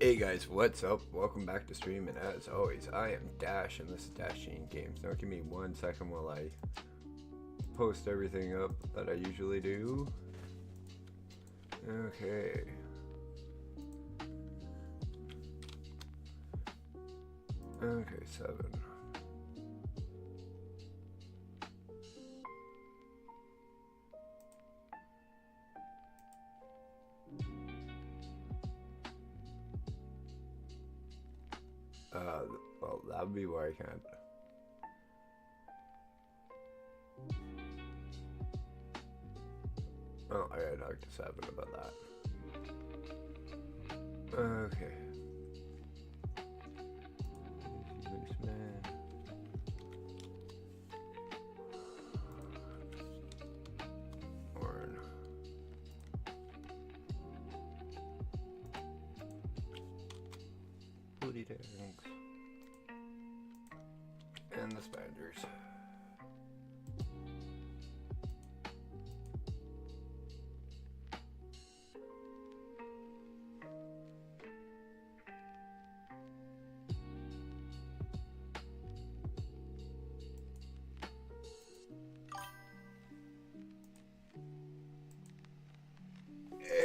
Hey guys, what's up? Welcome back to stream, and as always, I am Dash, and this is Dashing Games. Now give me 1 second while I post everything up that I usually do. Okay. Okay, 7. Well, that would be why I can't. Oh, I gotta talk to 7 about that. Okay. Loose man. Orn. Booty tanks. And the spiders.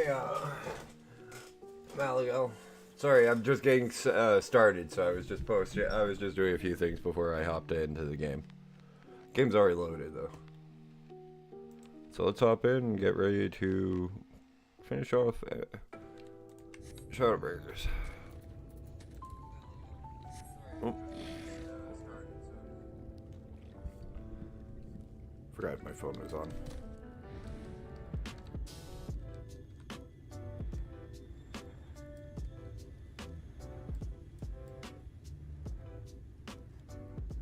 Yeah, Malago. Sorry, I'm just getting started, so I was just posting. I was just doing a few things before I hopped into the game. Game's already loaded though, so let's hop in and get ready to finish off Shadowbringers. Oh. Forgot my phone was on.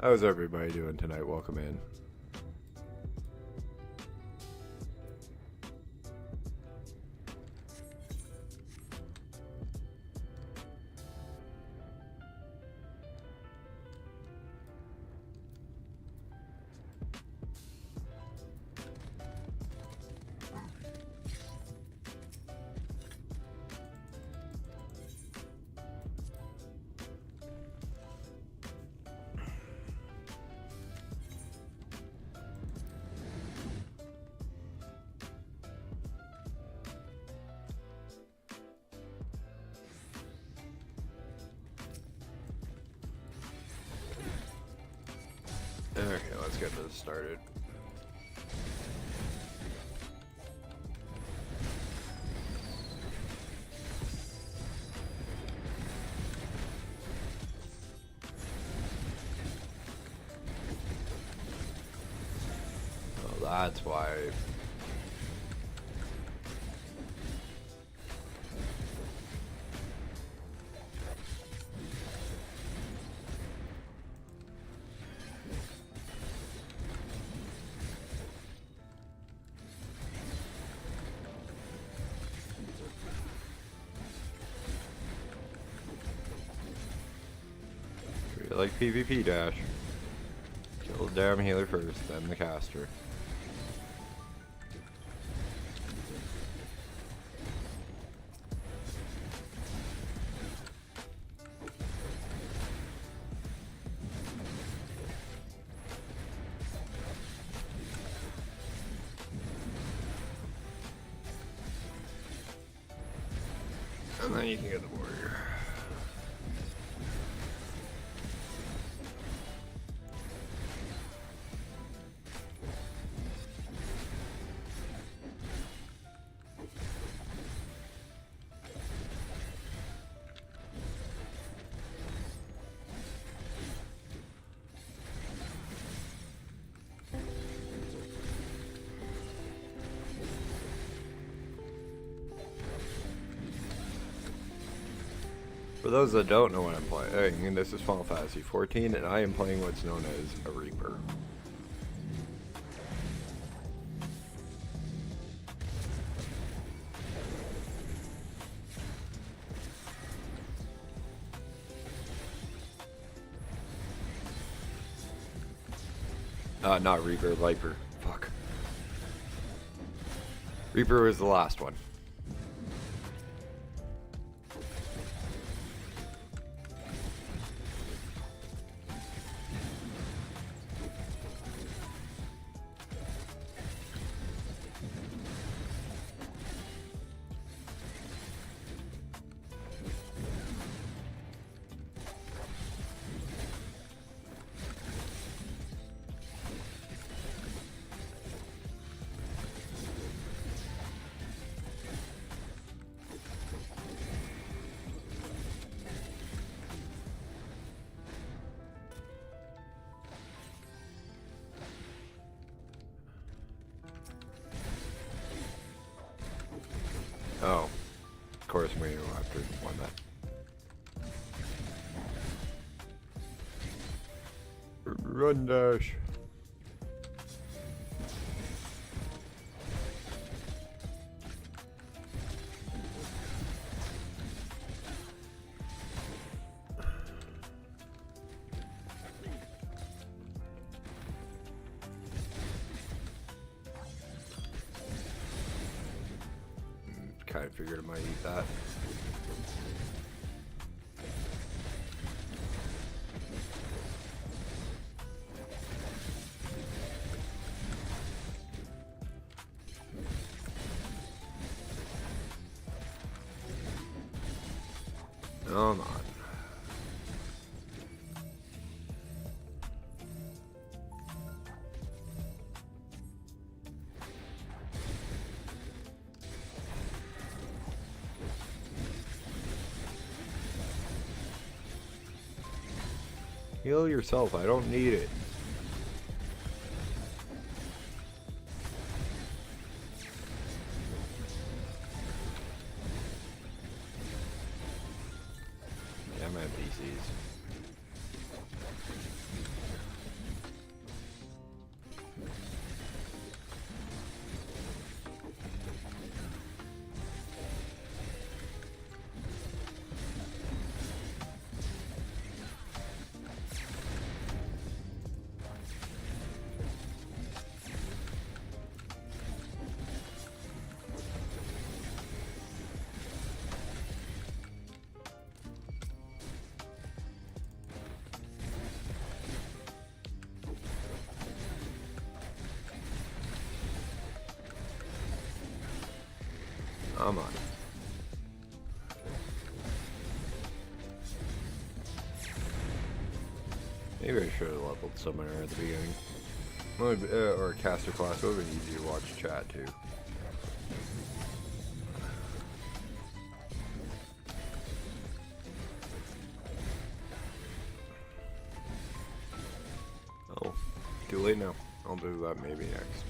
How's everybody doing tonight? Welcome in. Okay, let's get this started. Well, that's why. Like PvP Dash. Kill the damn healer first, then the caster. And then you can get the warrior. For those that don't know what I'm playing, this is Final Fantasy 14, and I am playing what's known as a Reaper. Not Reaper, Viper. Fuck. Reaper was the last one. Oh, of course we don't have to want that. Run dash. Kind of figured I might eat that. Come on. Heal yourself, I don't need it. Yeah, I'm at PCs. Come on. Maybe I should have leveled Summoner at the beginning. Or Caster class, would have been easy to watch chat too. Oh, too late now. I'll do that maybe next.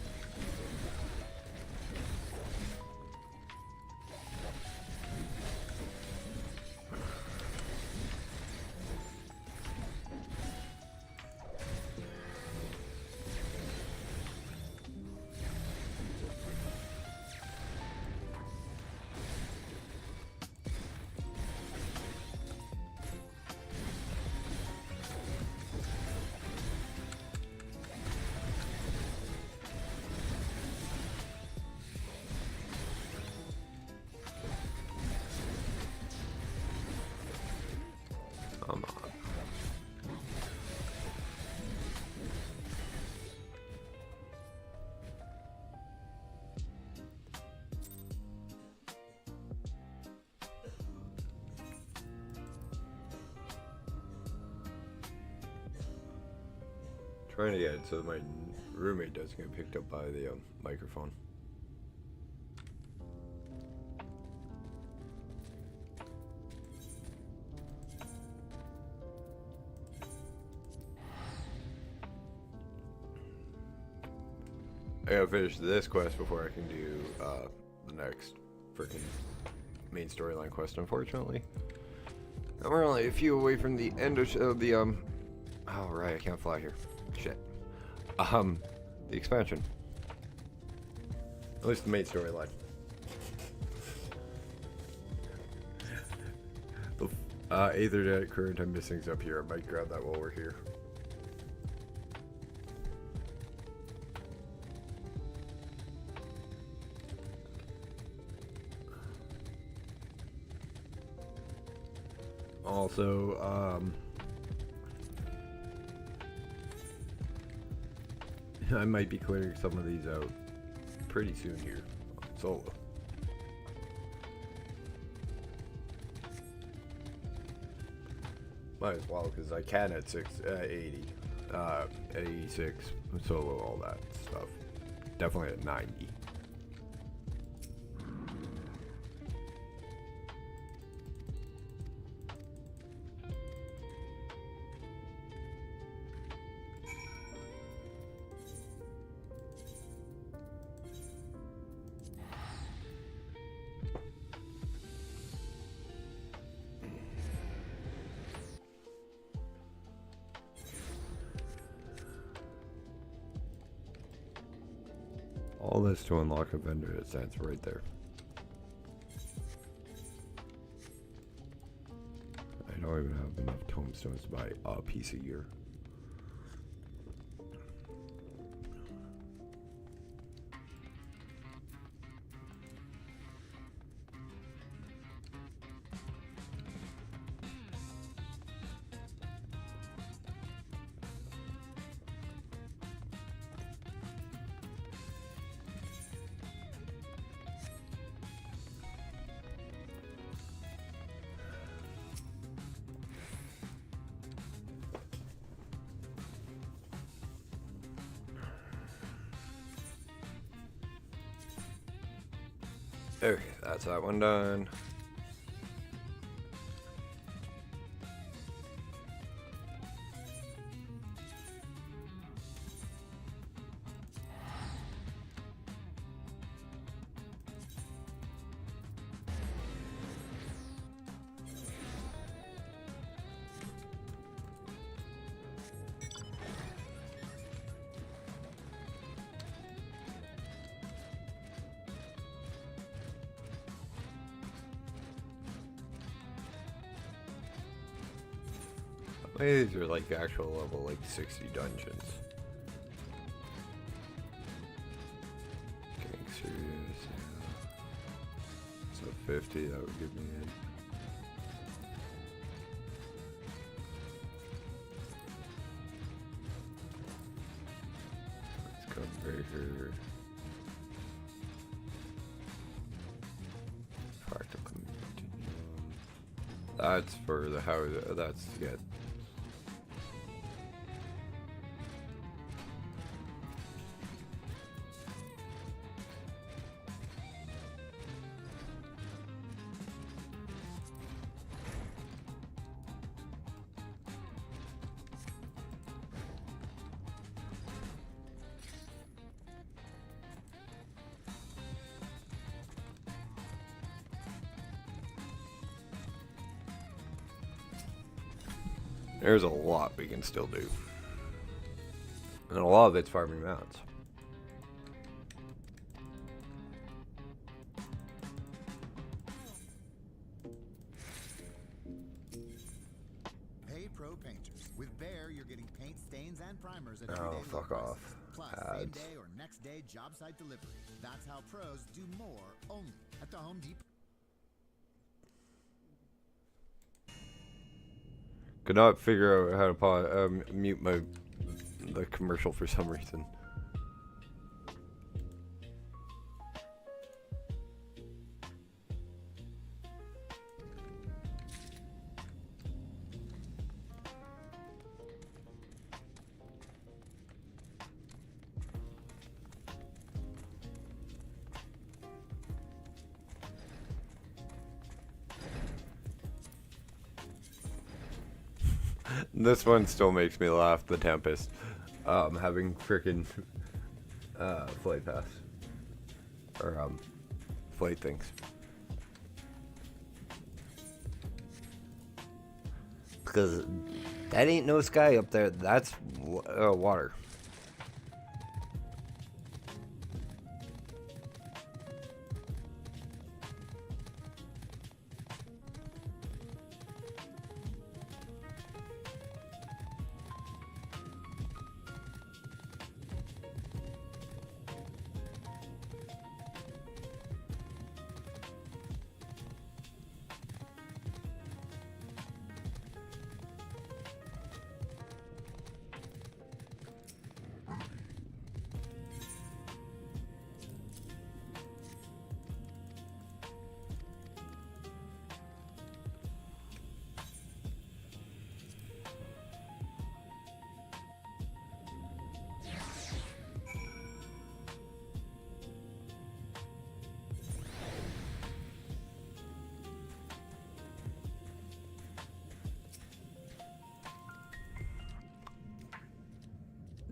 Come on. Trying to get it so my roommate doesn't get picked up by the microphone. I gotta finish this quest before I can do the next freaking main storyline quest, unfortunately. And we're only a few away from the end of the oh right, I can't fly here. Shit. The expansion. At least the main storyline. Aethernet current I'm missing's up here. I might grab that while we're here. Also, I might be clearing some of these out pretty soon here on solo. Might as well, because I can at 80, at 86, solo, all that stuff. Definitely at 90. all this to unlock a vendor that stands right there. I don't even have enough tombstones to buy a piece of gear. Okay, that's that one done. These are like actual level like 60 dungeons. Getting serious. Yeah. So 50, that would give me in. Let's come right here. Practical continuum. That's for the how. That's to get. There's a lot we can still do. And a lot of it's farming mounts. Hey Pro Painters. With Bear, you're getting paint stains and primers at Oh, fuck off. Plus, same day or next day job site delivery. That's how pros do more only at the Home Depot. Could not figure out how to mute the commercial for some reason. This one still makes me laugh, the Tempest. Having frickin' flight pass. Or, flight things. Because that ain't no sky up there, that's water.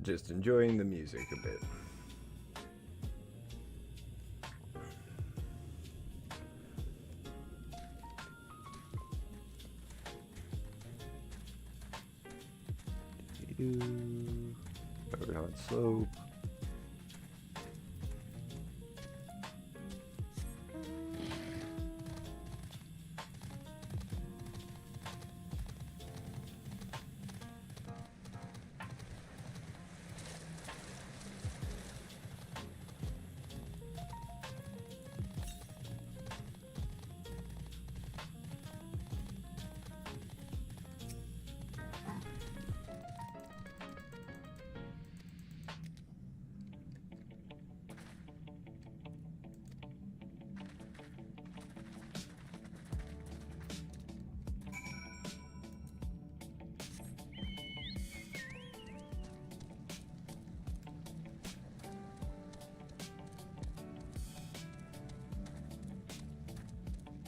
Just enjoying the music a bit. Over on slope.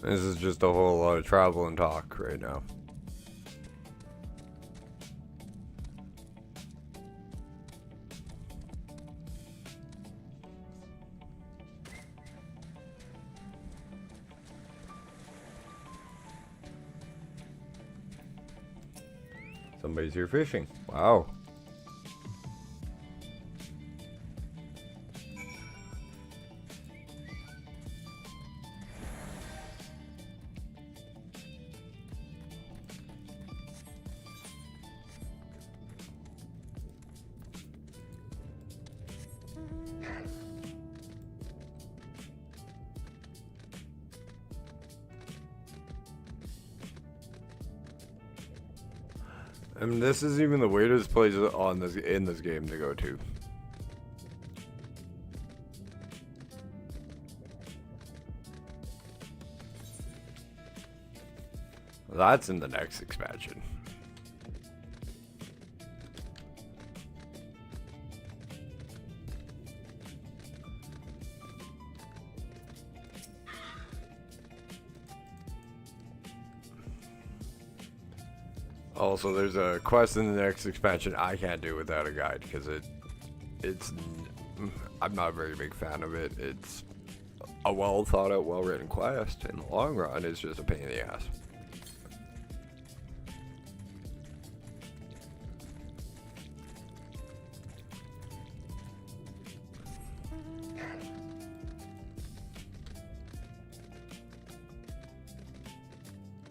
This is just a whole lot of travel and talk right now. Somebody's here fishing. Wow. I mean, this is even the weirdest place on this in this game to go to. That's in the next expansion. Also, there's a quest in the next expansion I can't do without a guide because I'm not a very big fan of it. It's a well thought out, well written quest. In the long run, it's just a pain in the ass.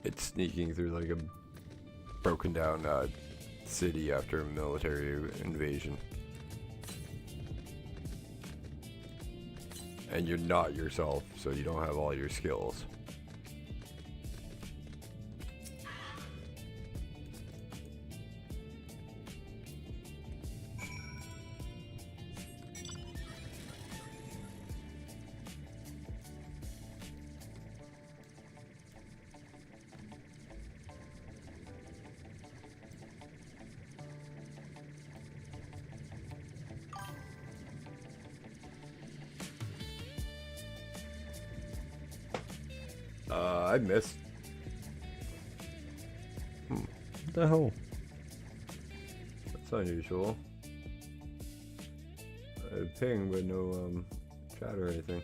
It's sneaking through like a broken down city after a military invasion. And you're not yourself, so you don't have all your skills. I missed. What the hell? That's unusual. A ping, but no chat or anything.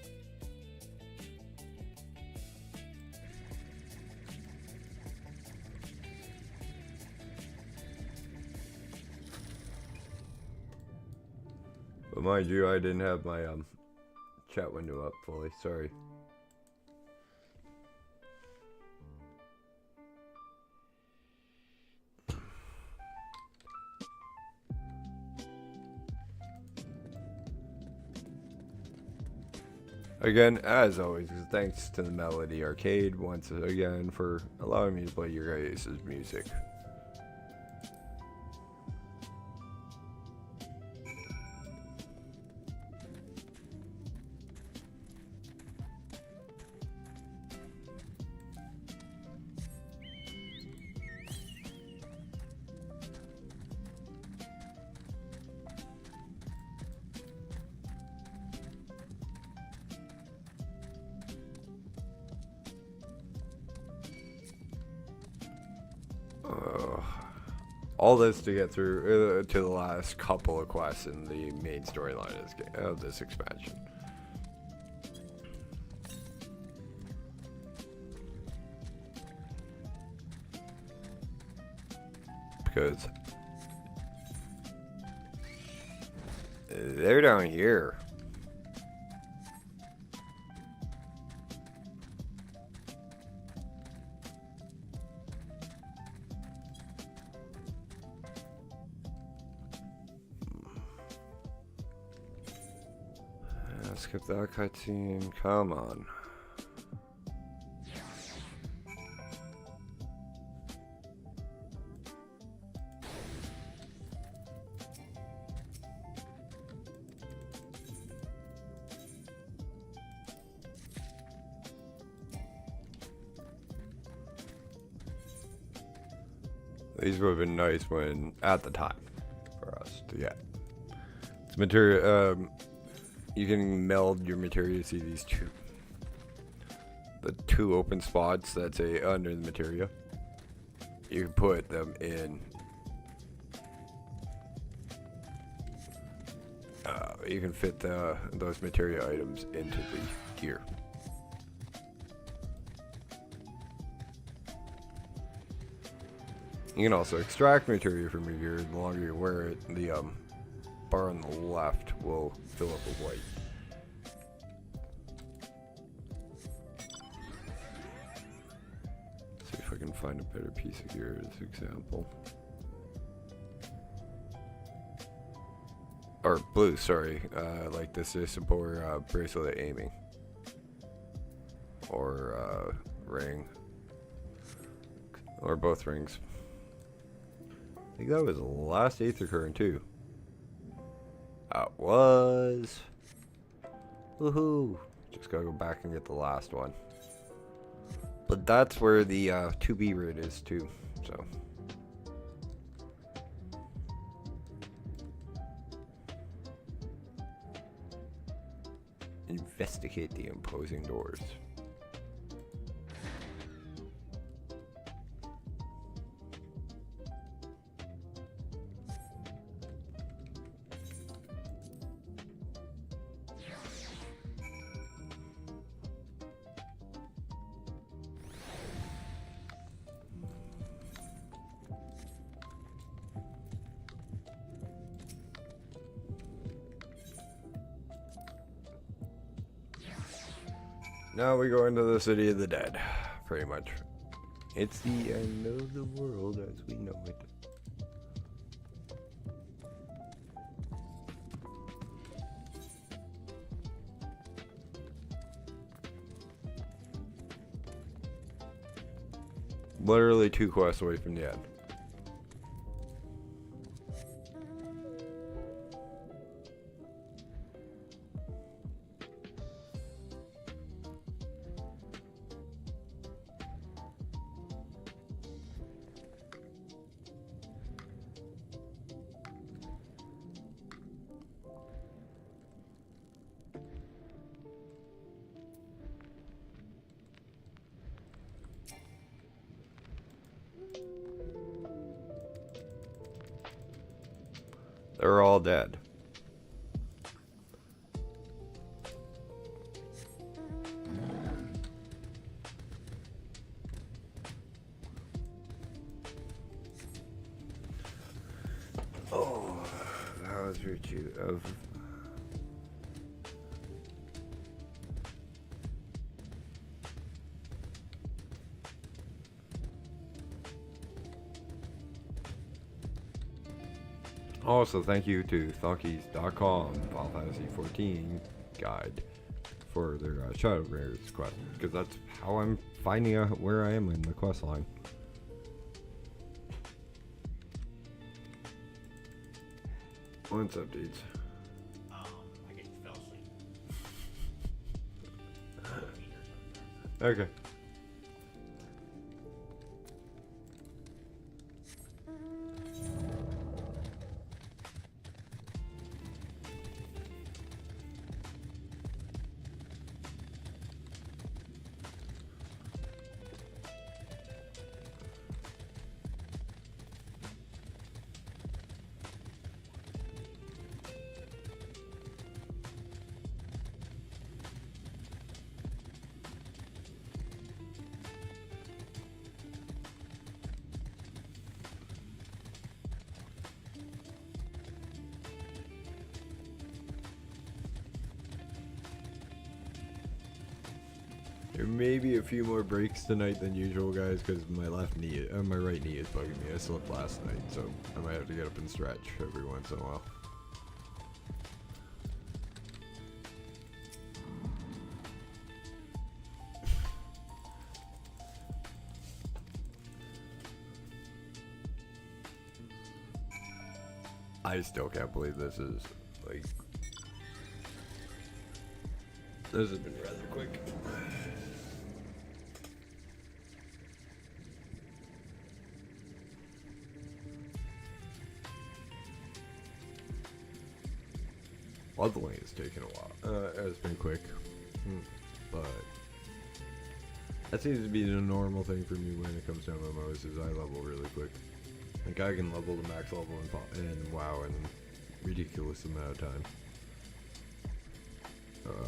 But mind you, I didn't have my chat window up fully. Sorry. Again, as always, thanks to the ThemelodyArcade once again for allowing me to play your guys' music. All this to get through to the last couple of quests in the main storyline of this expansion. Because they're down here. Skip that cutscene. Come on. These would have been nice when at the time for us to get. It's material. You can meld your materia to see these two. the 2 open spots that say under the materia, you can put them in. You can fit those materia items into the gear. You can also extract materia from your gear. The longer you wear it, the bar on the left will fill up with white. See if I can find a better piece of gear as an example. Or blue, sorry. Like this is for bracelet aiming. Or ring. Or both rings. I think that was the last Aether Current too. That was. Woohoo! Just gotta go back and get the last one. But that's where the 2B route is too, so. Investigate the imposing doors. Now we go into the city of the dead, pretty much. It's the end of the world as we know it. Literally 2 quests away from the end. They're all dead. Oh, that was virtue of. Also, thank you to ffxiv.com, Final Fantasy 14 guide for their Shadowbringers quest, because that's how I'm finding out where I am in the quest line. What's updates? I get fell asleep. Okay. There may be a few more breaks tonight than usual, guys, because my right knee is bugging me. I slipped last night, so I might have to get up and stretch every once in a while. I still can't believe this is, like, this has been rather quick. Leveling has taken a while. It's been quick, but That seems to be the normal thing for me when it comes to MMOs is I level really quick. Like I can level the max level in WoW in a ridiculous amount of time.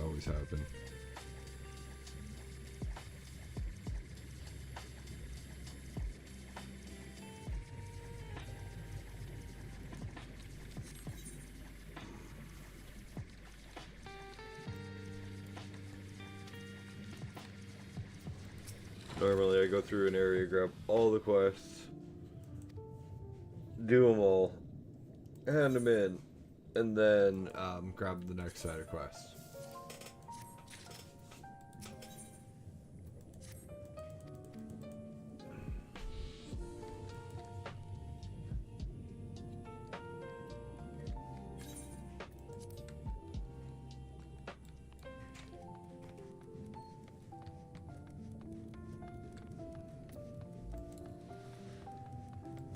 Always happen. Normally I go through an area, grab all the quests, do them all, hand them in, and then grab the next set of quests.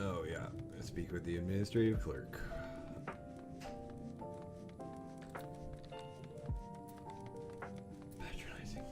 Oh yeah, speak with the administrative clerk. Patronizing.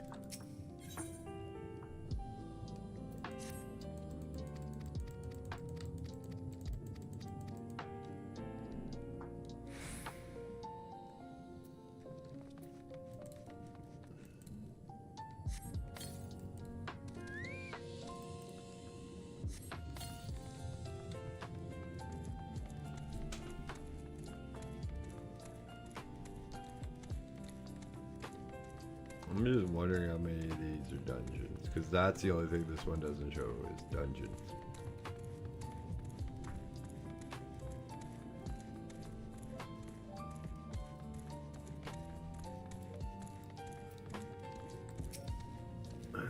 I'm just wondering how many of these are dungeons, because that's the only thing this one doesn't show is dungeons.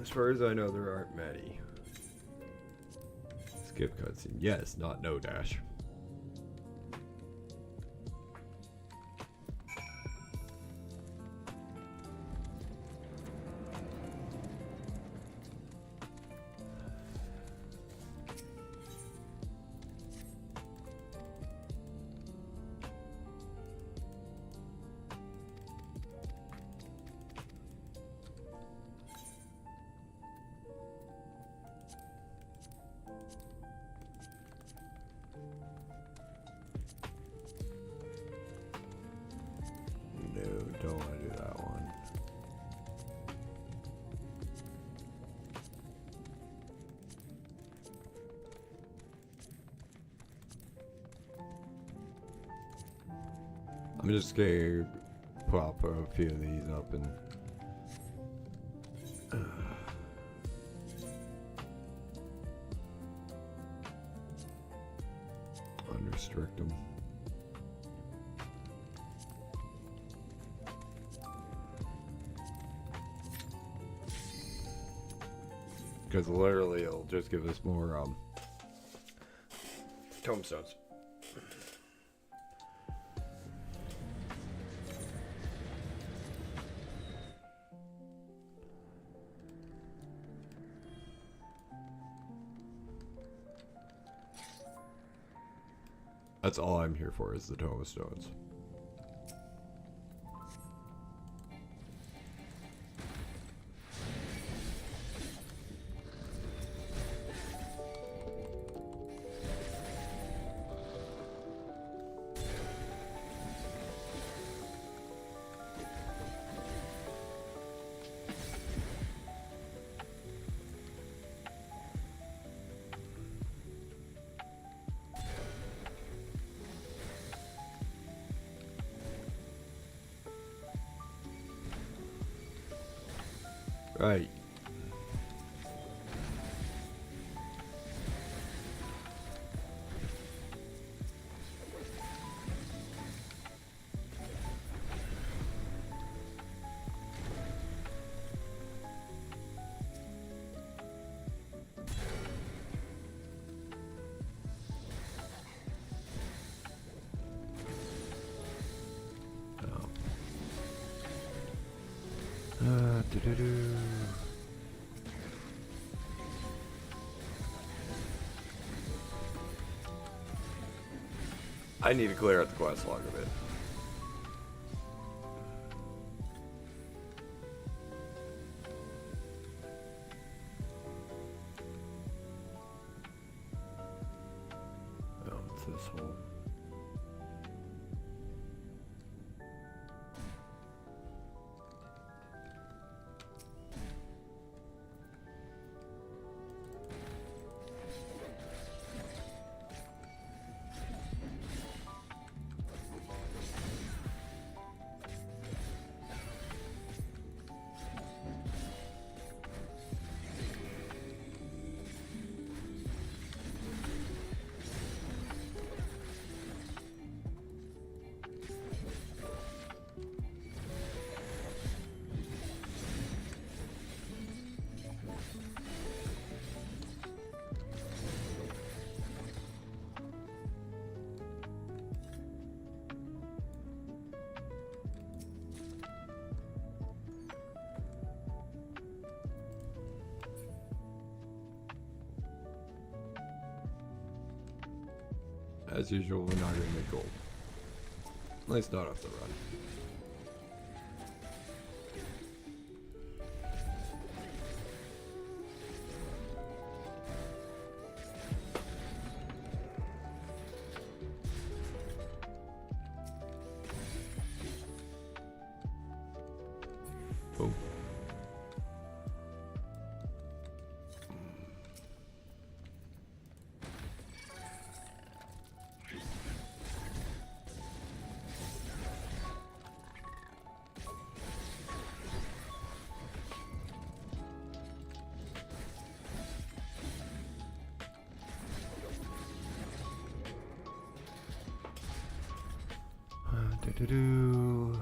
As far as I know, there aren't many. Skip cutscene. Yes, not no dash. Don't want to do that one. I'm just gonna pop a few of these up and unrestrict them. Because literally it'll just give us more tombstones. That's all I'm here for is the tombstones. Right. Do-do-do. I need to clear out the quest log a bit. What's this hole? As usual, we're not gonna make gold. At least not off the run. Boom. Do-do-do.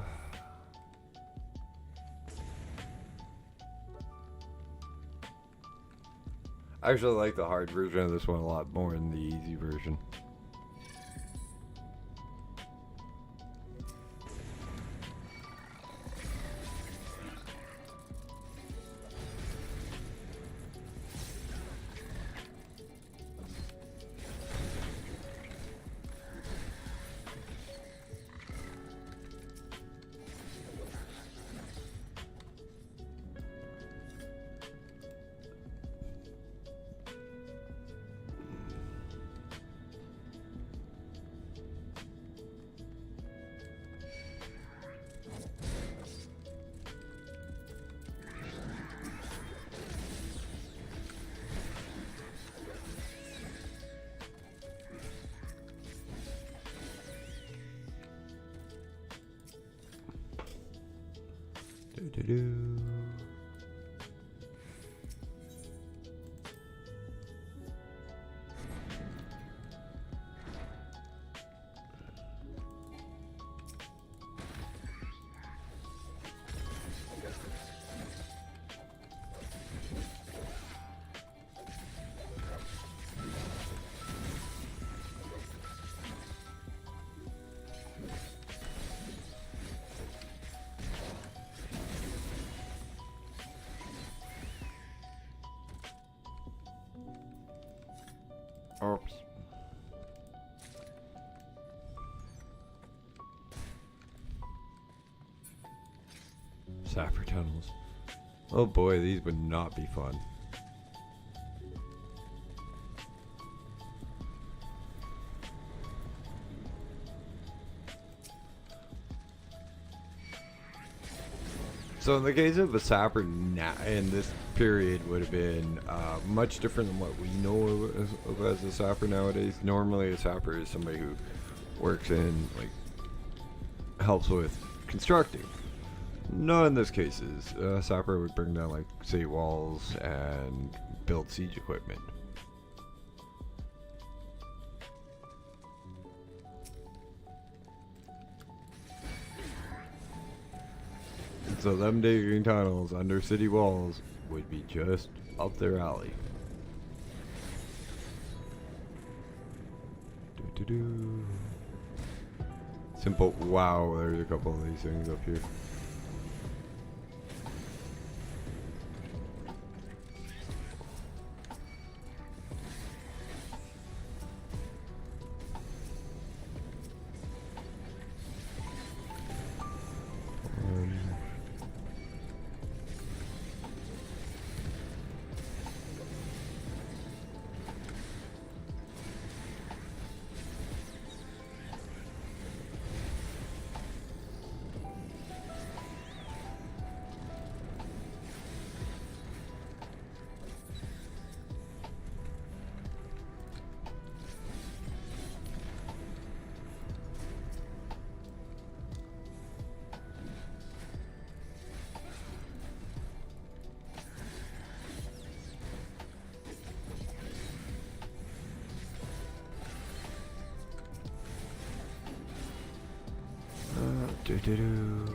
I actually like the hard version of this one a lot more than the easy version. Do-do-do. Oops. Sapper tunnels. Oh boy, these would not be fun. So in the case of a sapper in this period would have been much different than what we know of as a sapper nowadays. Normally a sapper is somebody who works in, like, helps with constructing. Not in this case. A sapper would bring down, like, city walls and build siege equipment. So them digging tunnels under city walls would be just up their alley. Do-do-do. Simple. Wow, there's a couple of these things up here. Do-do-do.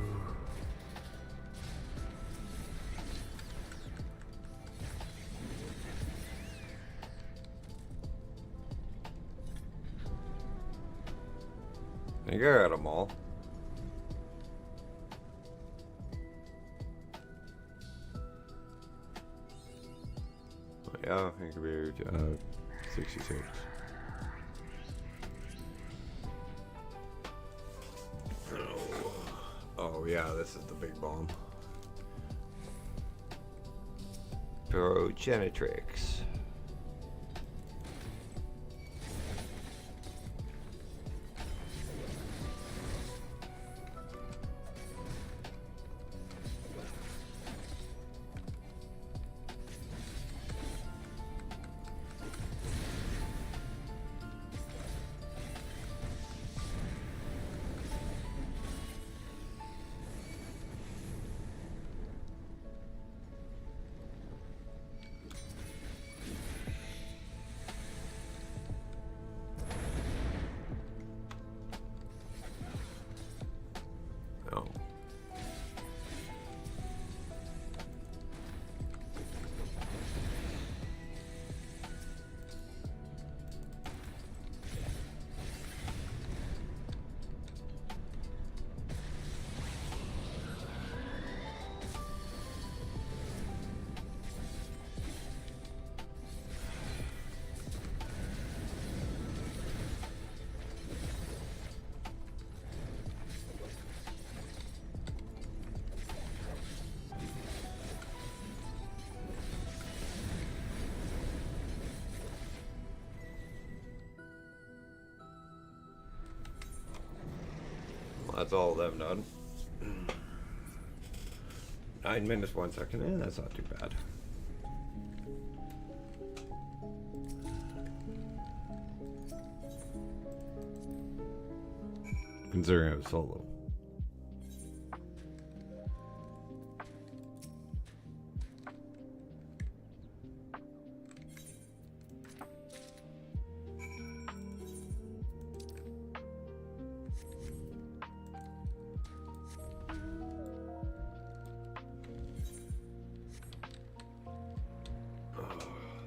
I think I got them all. Yeah, I think we're 66. Oh yeah, this is the big bomb. Progenitrix. Oh. That's all of them done. 9 minutes, 1 second. That's not too bad. Considering I was solo.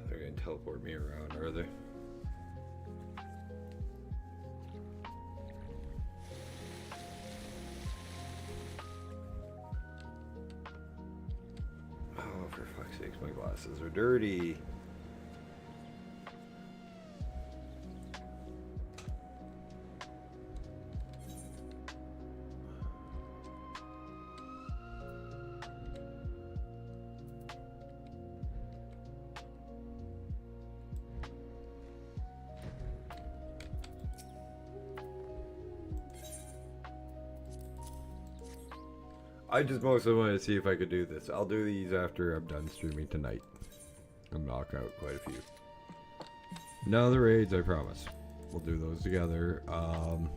They're gonna teleport me around, are they? Oh, for fuck's sakes, my glasses are dirty. I just mostly wanted to see if I could do this. I'll do these after I'm done streaming tonight. I'll knock out quite a few. No, the raids, I promise. We'll do those together. I'll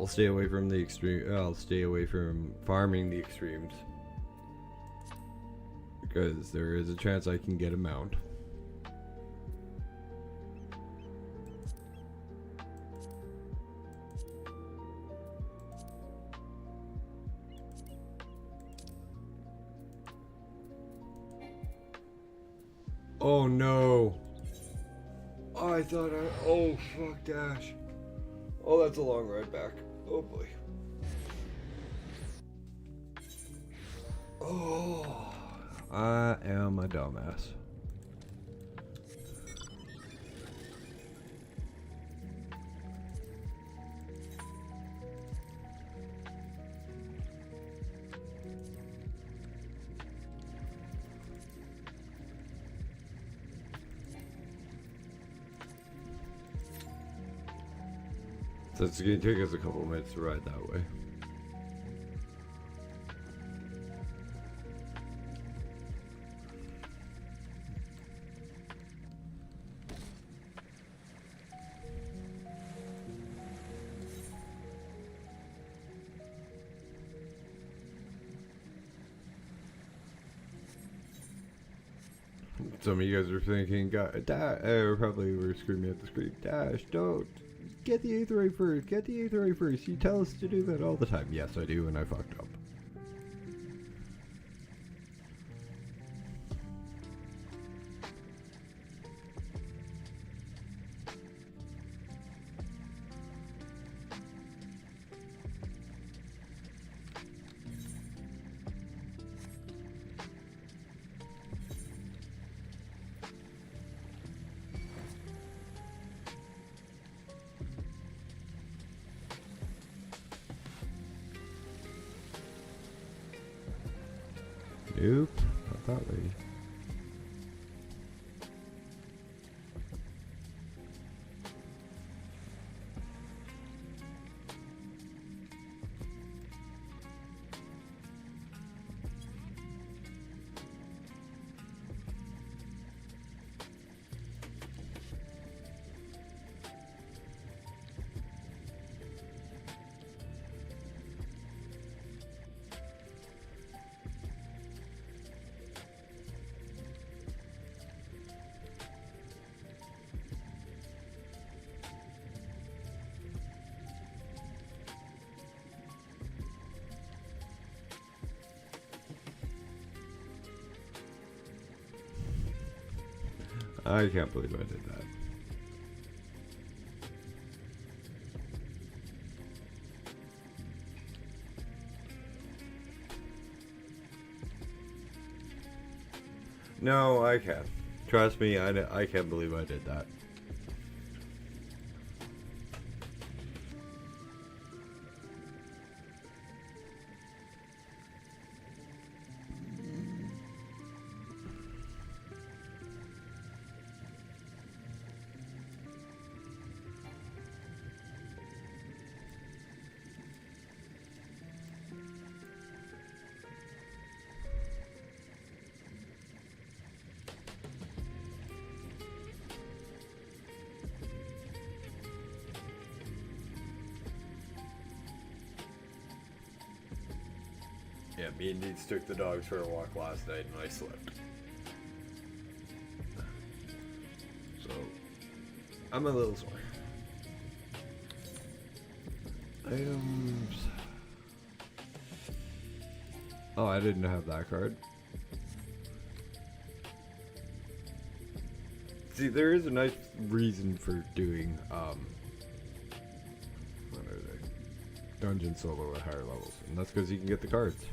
stay away from the extreme. I'll stay away from farming the extremes. Because there is a chance I can get a mount. Oh no. Oh, I thought oh fuck dash. Oh, that's a long ride back. Oh boy. Oh, I am a dumbass. So it's gonna take us a couple minutes to ride that way. Some of you guys are thinking, probably were screaming at the screen, Dash, don't get the aetherite first. Get the aetherite first. You tell us to do that all the time. Yes, I do, and I fucked up. Nope, not that way. I can't believe I did that. No, I can. Trust me, I can't believe I did that. Yeah, me and Deeds took the dogs for a walk last night and I slept. So, I'm a little sore. Items. Oh, I didn't have that card. See, there is a nice reason for doing, what are they? Dungeon solo at higher levels. And that's because you can get the cards.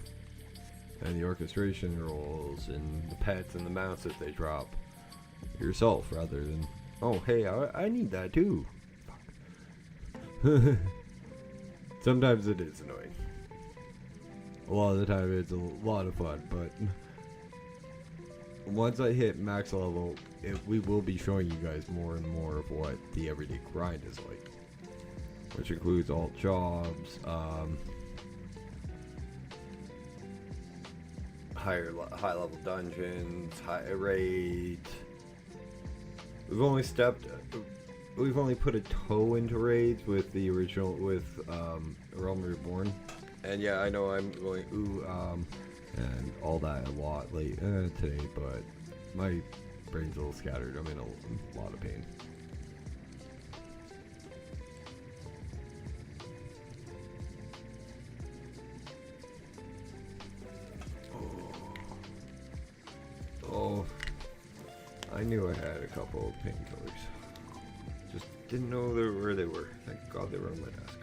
And the orchestration rolls, and the pets and the mounts that they drop yourself, rather than, oh, hey, I need that too. Fuck. Sometimes it is annoying. A lot of the time it's a lot of fun, but once I hit max level, we will be showing you guys more and more of what the everyday grind is like. Which includes alt jobs, high level dungeons, high raids. We've only put a toe into raids with the original, with Realm Reborn. And yeah, I know I'm going and all that a lot late today, but my brain's a little scattered. I'm in a lot of pain. Oh, I knew I had a couple of painkillers. Just didn't know where they were. Thank God they were on my desk.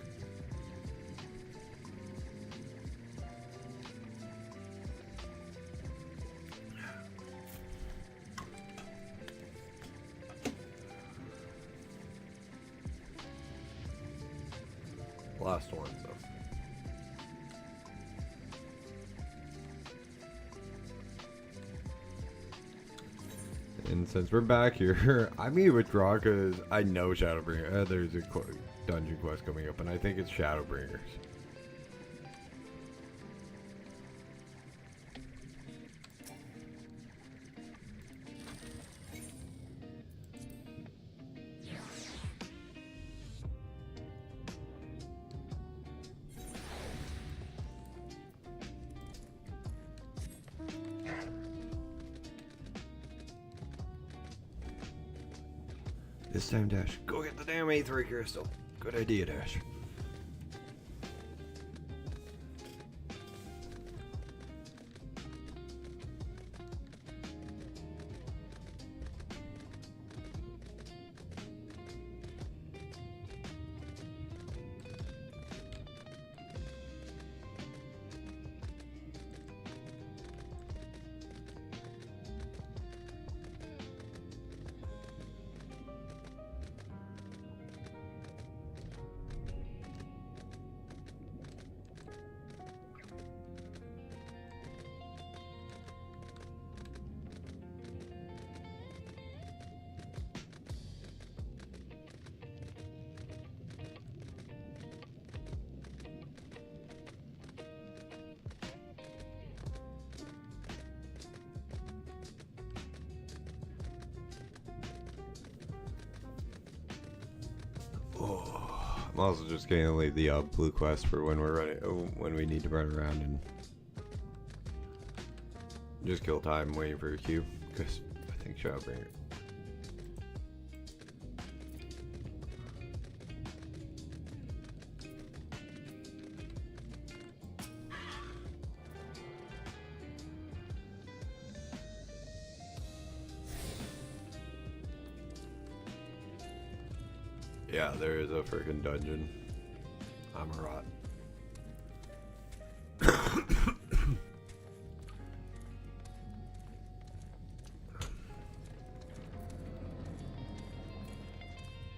Last ones though. And since we're back here, I may withdraw because I know Shadowbringers. There's a dungeon quest coming up, and I think it's Shadowbringers. This time, Dash, go get the damn A3 crystal. Good idea, Dash. I'm also just gonna leave the blue quest for when we're running, when we need to run around and just kill time waiting for a cube, because I think Shadowbringer. Yeah, there is a freaking dungeon. I'm a rot.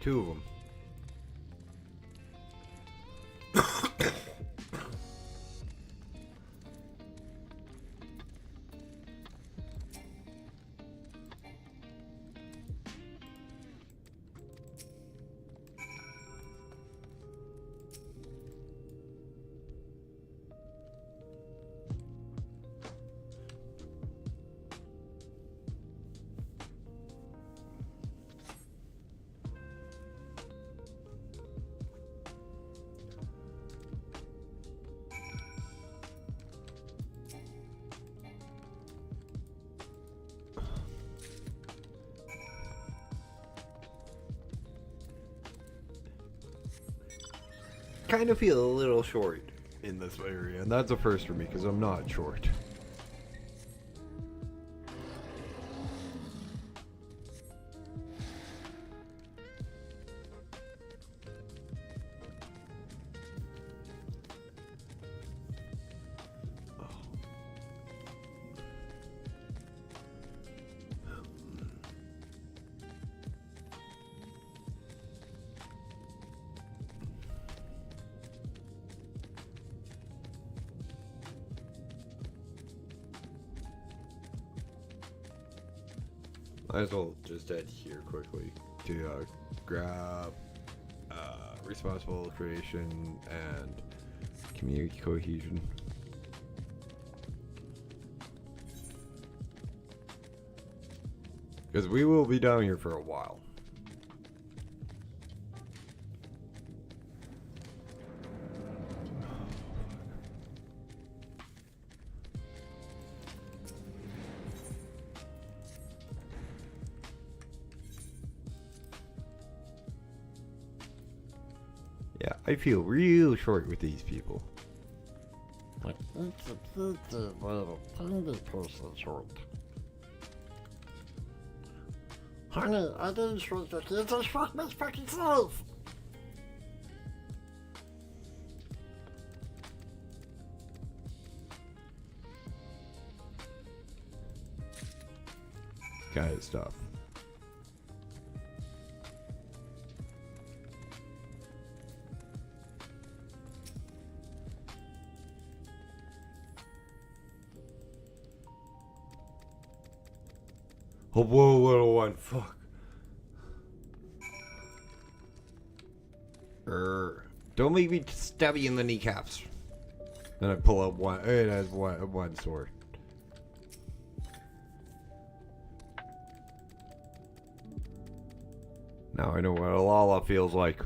Two of them. Kind of feel a little short in this area, and that's a first for me because I'm not short. Might as well just head here quickly to grab responsible creation and community cohesion. Because we will be down here for a while. Yeah, I feel real short with these people. Like, it's a little tiny person short. Honey, I didn't shrink the kids, I shrunk my fucking self! Kind of stuff. Oh, whoa, little one, fuck. Don't make me stab you in the kneecaps. Then I pull up one, it has one sword. Now I know what a Lala feels like.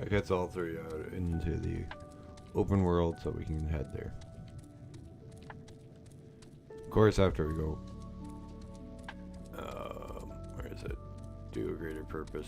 That gets all three out into the open world so we can head there. Of course, after we go, where is it? Do a greater purpose.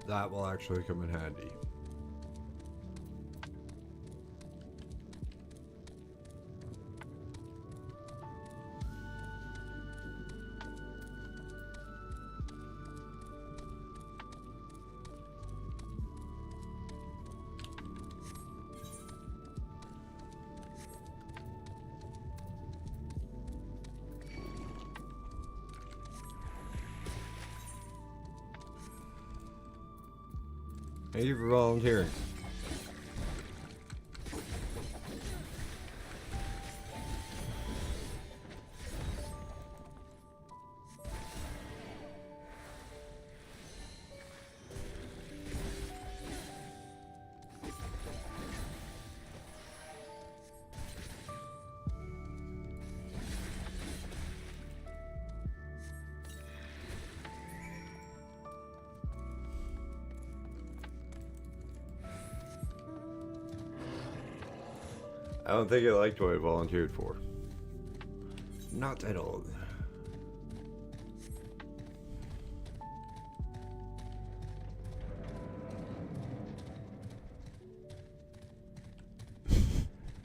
That will actually come in handy. Thank you for volunteering. I don't think I liked what I volunteered for. Not at all.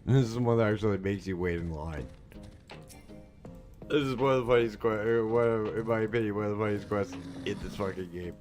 This is one that actually makes you wait in line. This is one of the funniest questions, in my opinion, one of the funniest questions in this fucking game.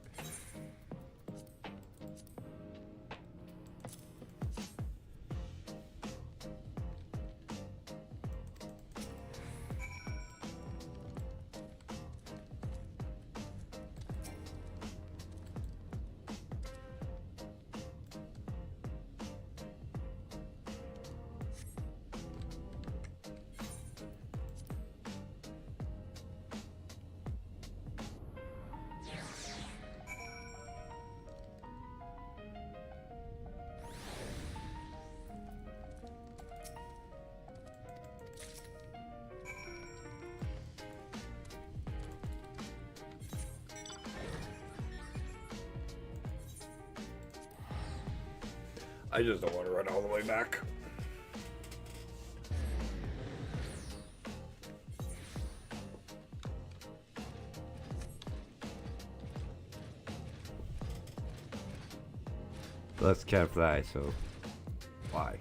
I just don't want to run all the way back. Let's can't fly, so why?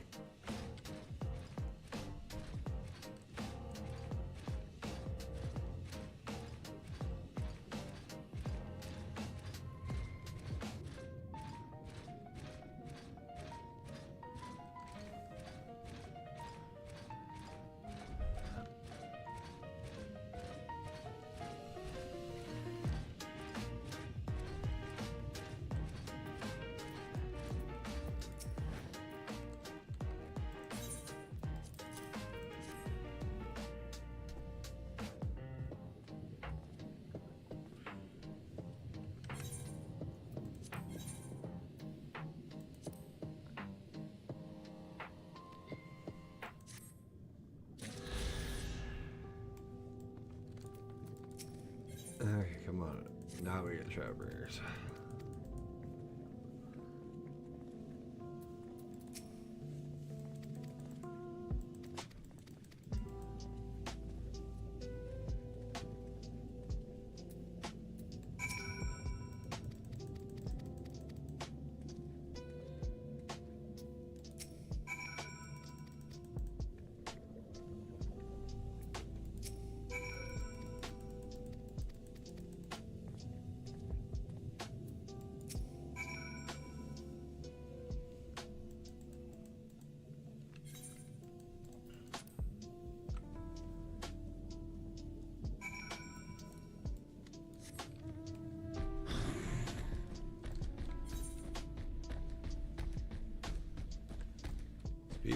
Okay, come on. Now we get Shadowbringers.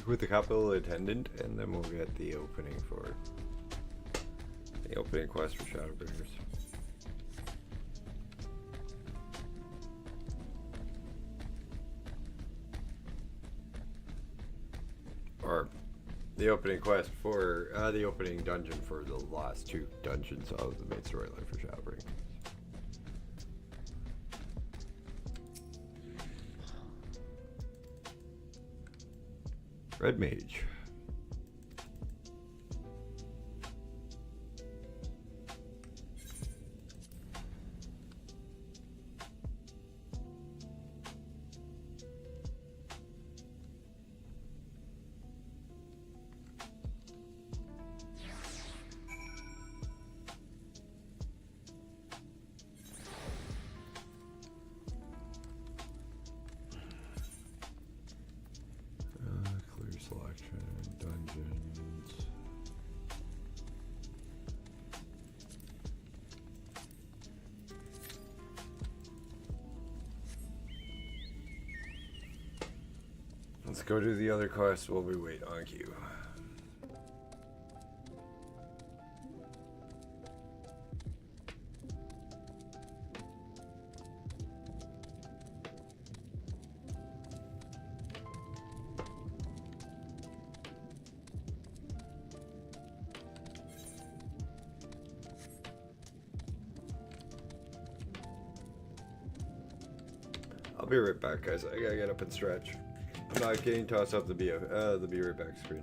with the capital attendant, and then we'll get the opening for the opening quest for Shadowbringers. Or the opening quest for the opening dungeon for the last 2 dungeons of the main storyline for Shadowbringers. Red Mage. Clear selection, dungeons. Let's go do the other quest while we wait on queue. I'll be right back, guys. I gotta get up and stretch. I'm not getting tossed off the be right back screen.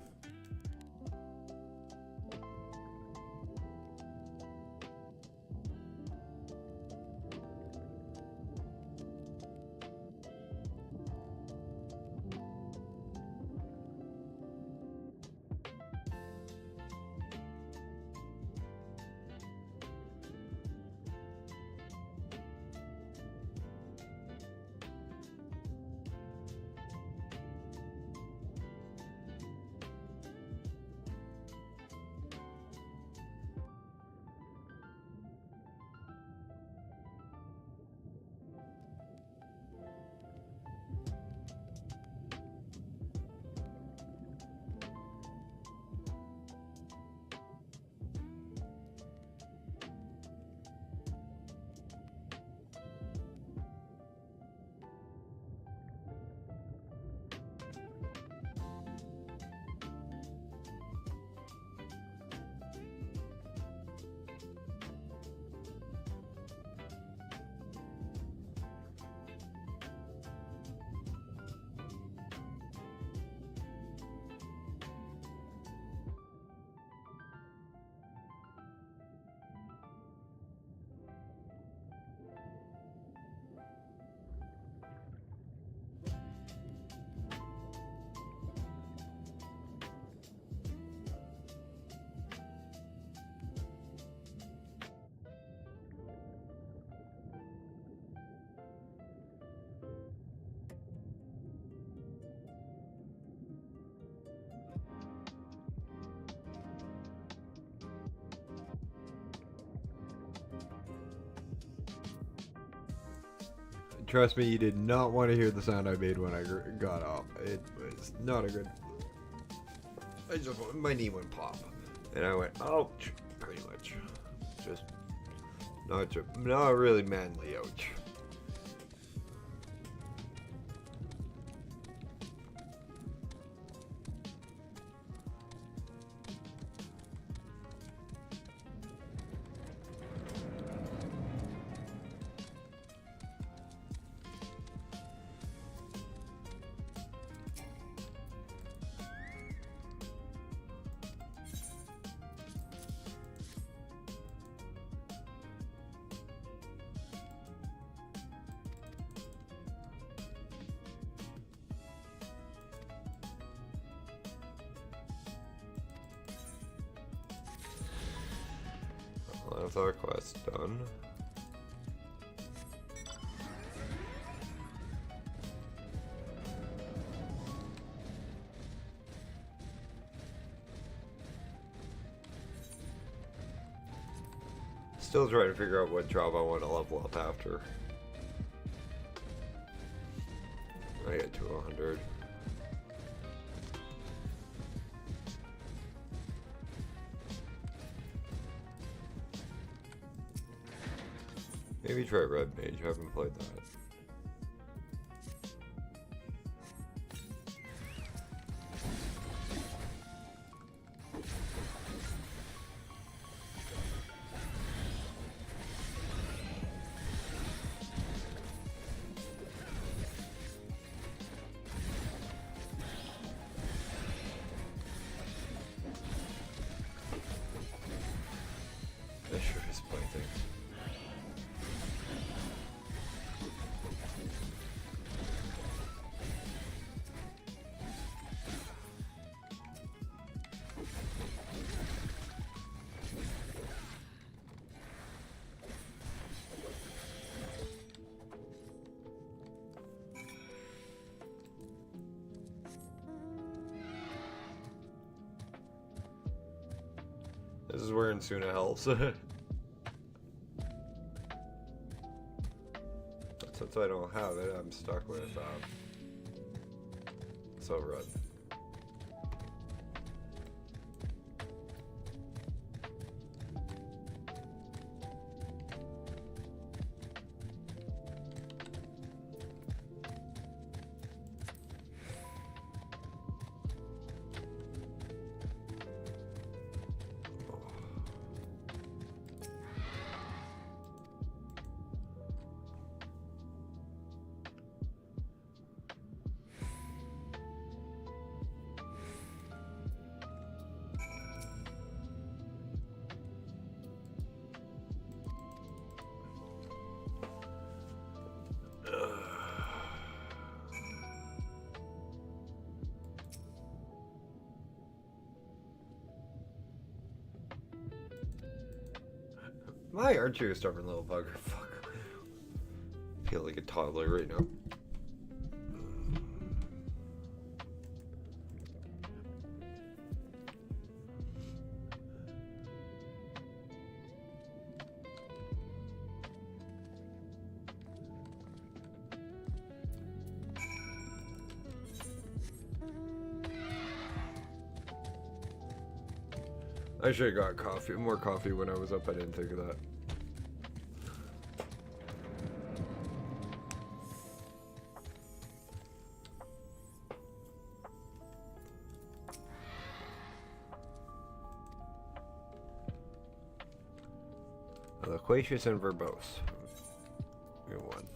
Trust me, you did not want to hear the sound I made when I got up. It was not a good. My knee went pop, and I went ouch, pretty much. Just not really manly ouch. That's our quest done. Still trying to figure out what job I want to level up after. I get to 100. Maybe try Red Mage, I haven't played that. That sure is play things. This is where Insuna helps. Since I don't have it, I'm stuck with so run. Why aren't you a stubborn little bugger? Fuck. I feel like a toddler right now. I should have got more coffee when I was up. I didn't think of that. Loquacious and verbose. Good one.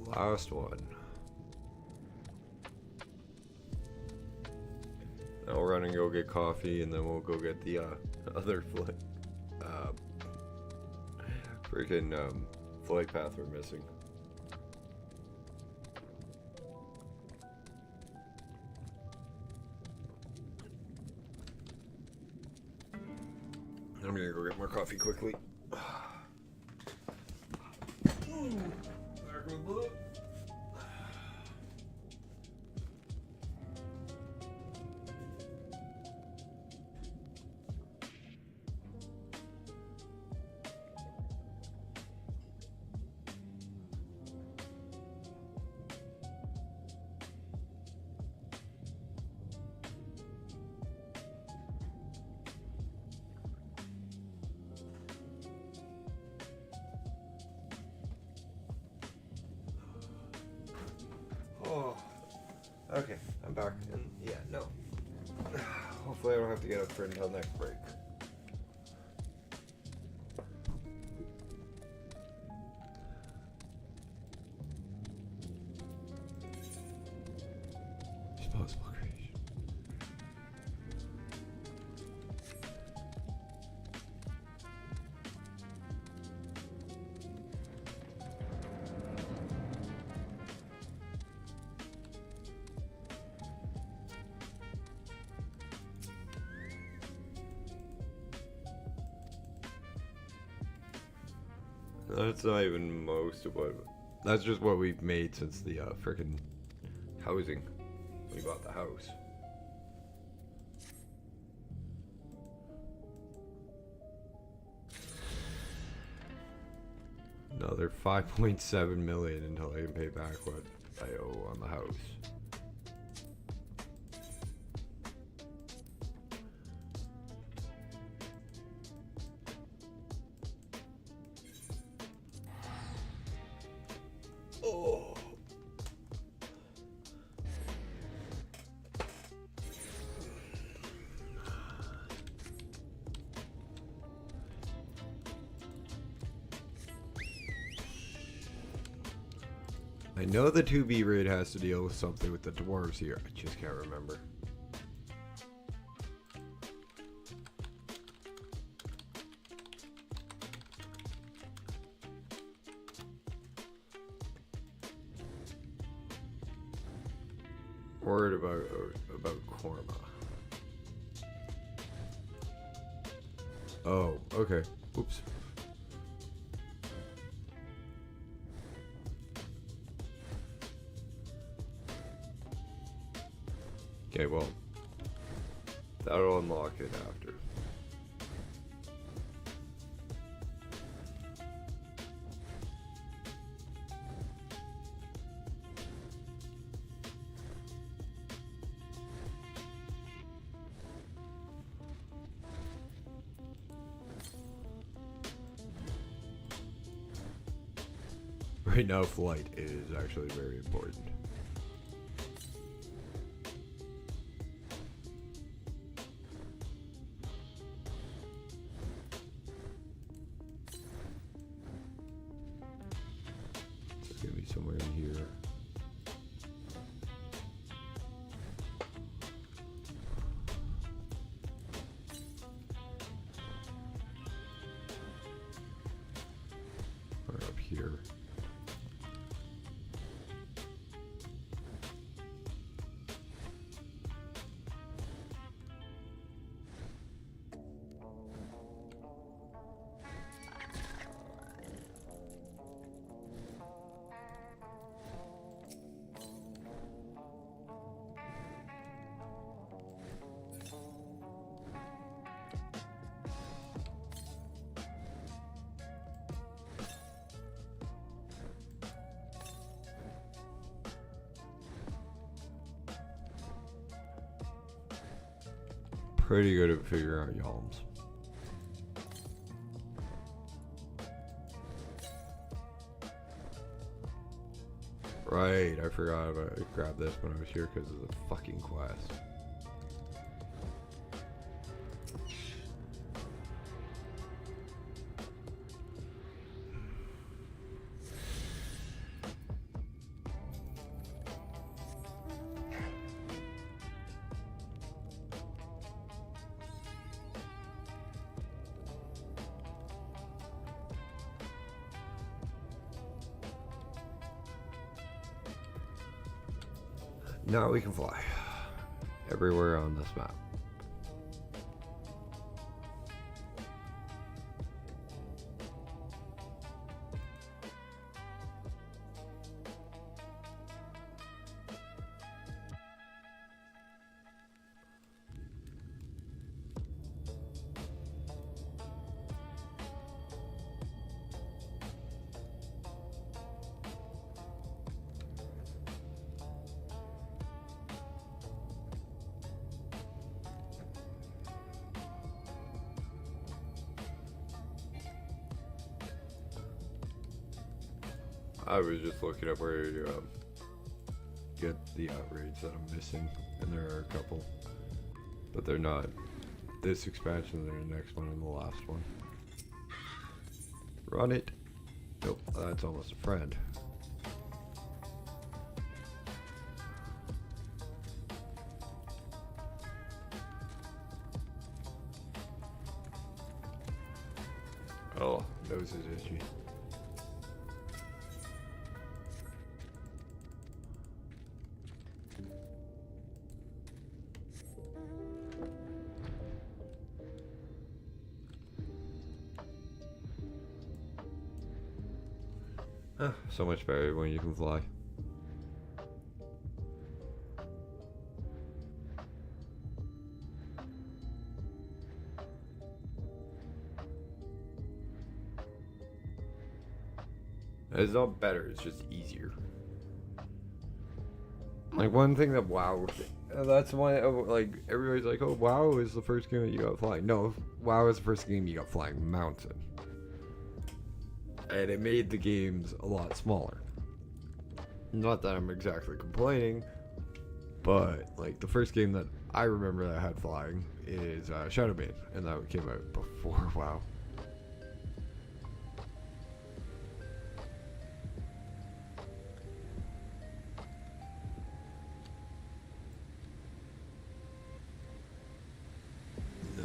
Last one. Now we'll run and go get coffee, and then we'll go get the other flight. Freaking flight path we're missing. I'm gonna go get more coffee quickly. Oh, okay, I'm back, and yeah, no. Hopefully I don't have to get up for until next break. Disposable creation. That's not even most of what. That's just what we've made since the frickin' housing. We bought the house. Another 5.7 million until I can pay back what I owe on the house. Oh. I know the 2B raid has to deal with something with the dwarves here. I just can't remember. Word about Korma. Oh, okay. Oops. Okay, well, that'll unlock it after. Right now, flight is actually very important. It's gonna be somewhere in here. Or up here. Pretty good at figuring out yalms. Right, I forgot about it. I grabbed this when I was here because of the fucking quest. Now we can fly everywhere on this map. I was just looking up where you get the outrage that I'm missing, and there are a couple, but they're not this expansion, they're the next one and the last one. Run it. Nope, that's almost a friend. Oh, nose is itchy. So much better when you can fly. It's not better, it's just easier. Like, one thing that WoW... That's why, like, everybody's like, oh, WoW is the first game that you got flying. No, WoW is the first game you got flying mountain. And it made the games a lot smaller. Not that I'm exactly complaining, but, like, the first game that I remember that had flying is Shadowbringers, and that came out before WoW.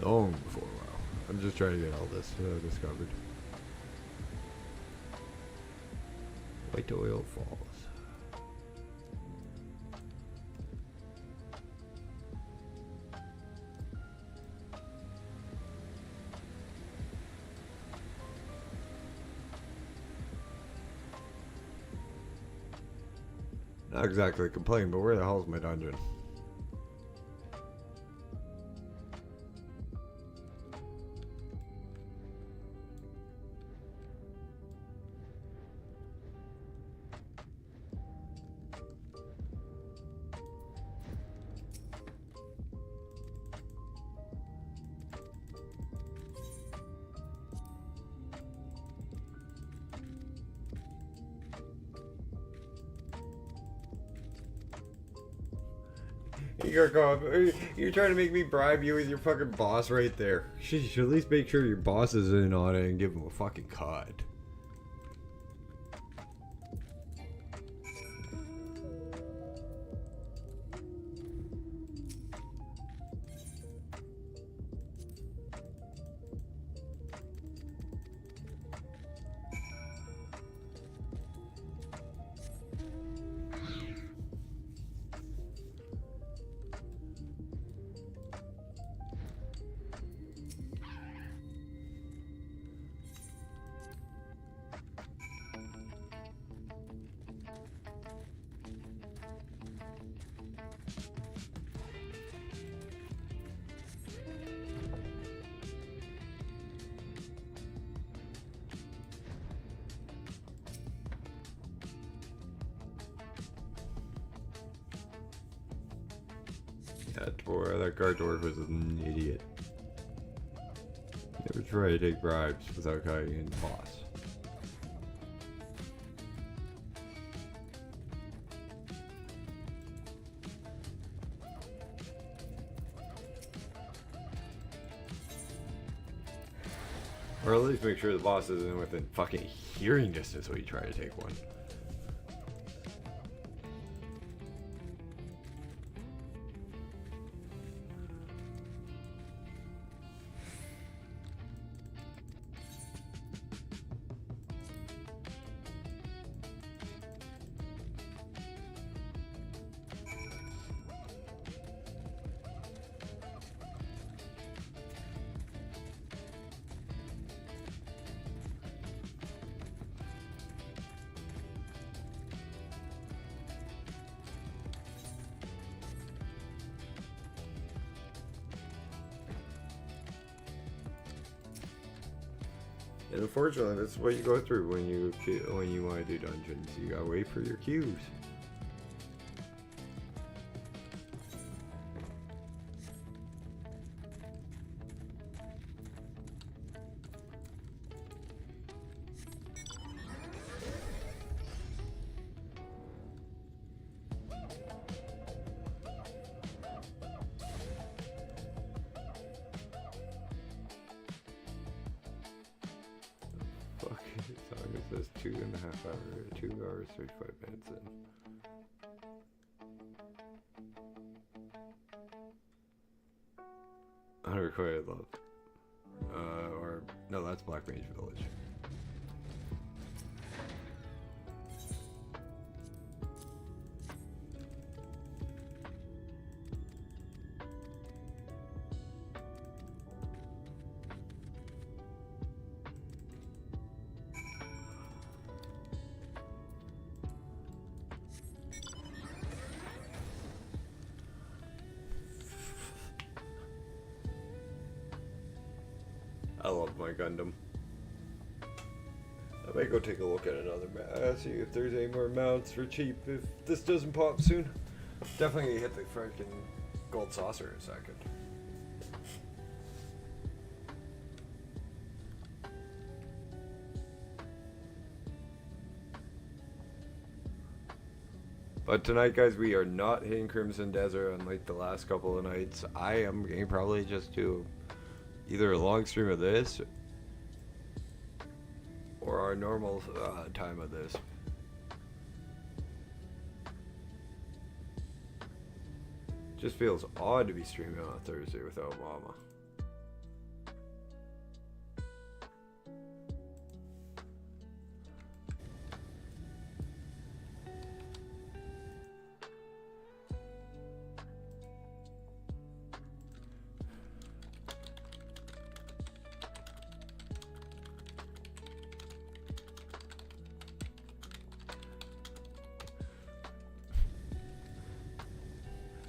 Long before WoW. I'm just trying to get all this discovered. White Oil Falls. Not exactly complaining, but where the hell is my dungeon? You're trying to make me bribe you with your fucking boss right there. You should at least make sure your boss is in on it and give him a fucking cut. That guard dwarf was an idiot. Never try to take bribes without cutting in the boss. Or at least make sure the boss isn't within fucking hearing distance when you try to take one. And unfortunately, that's what you go through when you want to do dungeons. You gotta wait for your queues. It says 2.5 hours, 2 hours, 35 minutes in. Unrequited love. Or, no, that's Black Mage Village. I love my Gundam. I might go take a look at another map, see if there's any more mounts for cheap if this doesn't pop soon. Definitely hit the freaking gold saucer in a second. But tonight, guys, we are not hitting Crimson Desert unlike the last couple of nights. I am going to probably just do either a long stream of this or our normal time of this. Just feels odd to be streaming on a Thursday without Mama.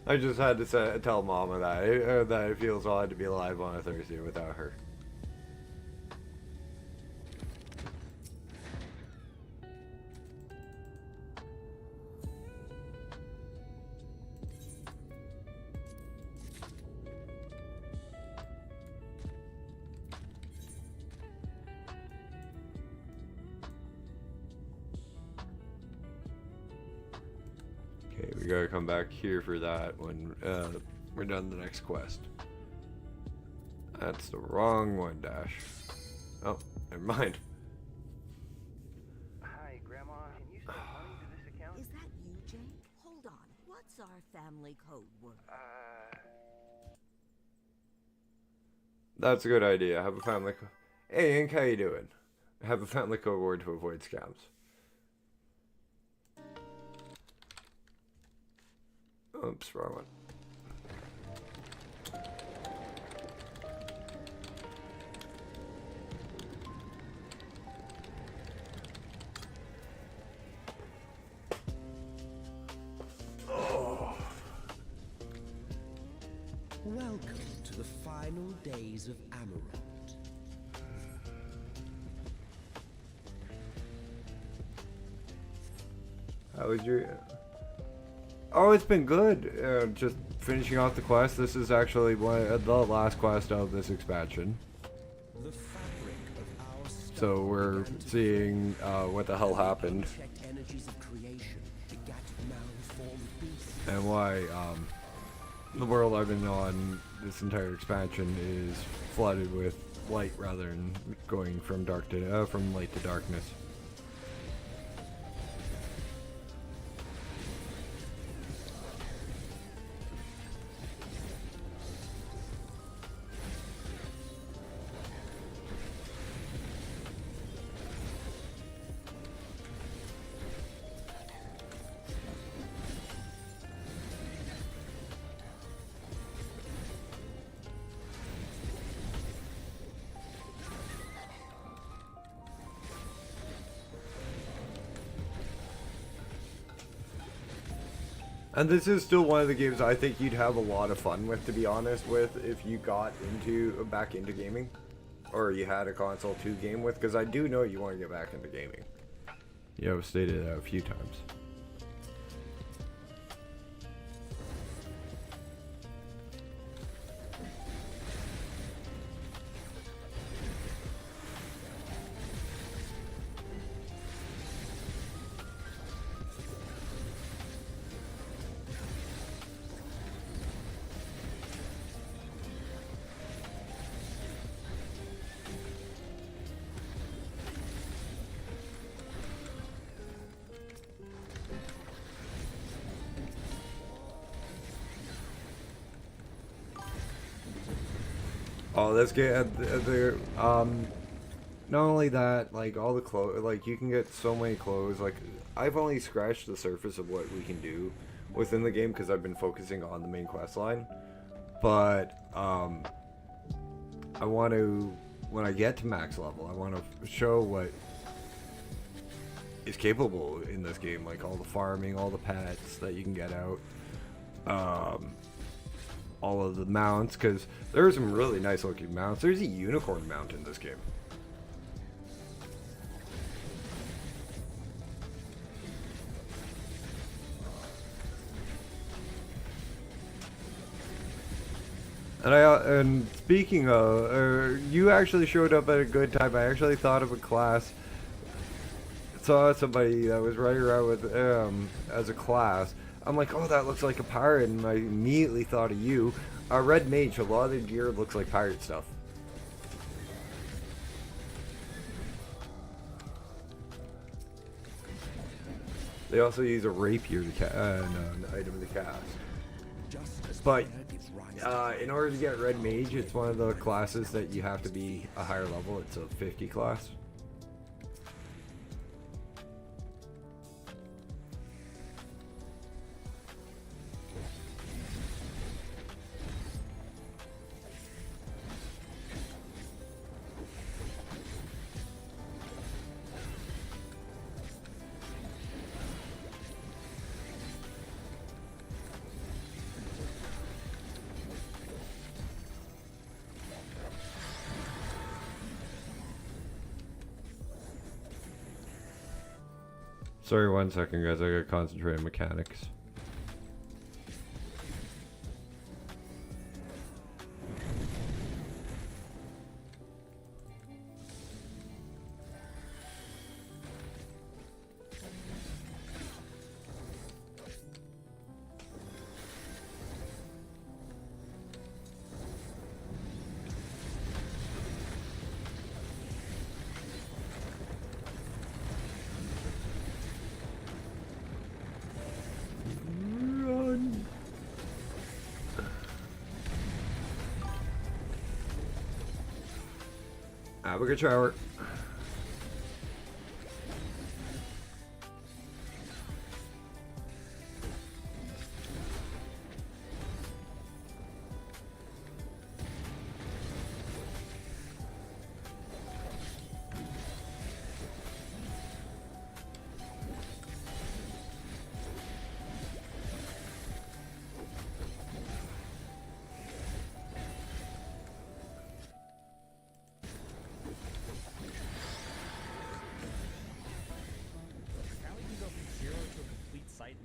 I just had to tell Mama that it feels odd to be alive on a Thursday without her. Okay, we gotta come back here for that when we're done the next quest. That's the wrong one, Dash. Oh, never mind. Hi, Grandma. Can you send money to this account? Is that you, Jake? Hold on. What's our family code word? That's a good idea. Have a family. Hey, Ink, how you doing? Have a family code word to avoid scams. Oops, wrong one. Welcome to the final days of Amarant. How was your... Oh, it's been good. Just finishing off the quest. This is actually the last quest of this expansion. The fabric of our So we're seeing what the hell happened energies of creation begat malformed beasts. and why the world I've been on this entire expansion is flooded with light rather than going from dark to from light to darkness. And this is still one of the games I think you'd have a lot of fun with, to be honest with, if you got back into gaming, or you had a console to game with, because I do know you want to get back into gaming. Yeah, I've stated that a few times. Oh, this game, not only that, like, all the clothes, like, you can get so many clothes, like, I've only scratched the surface of what we can do within the game, because I've been focusing on the main quest line, but, I want to, when I get to max level, I want to show what is capable in this game, like, all the farming, all the pets that you can get out, all of the mounts, because there are some really nice looking mounts. There's a unicorn mount in this game. And speaking of, you actually showed up at a good time. I actually thought of a class. Saw somebody that was running around with as a class. I'm like, oh, that looks like a pirate, and I immediately thought of you. Red Mage. A lot of the gear looks like pirate stuff. They also use a rapier to an item to cast. But in order to get Red Mage, it's one of the classes that you have to be a higher level. It's a 50 class. Sorry, 1 second, guys. I gotta concentrate on mechanics. Have a good shower.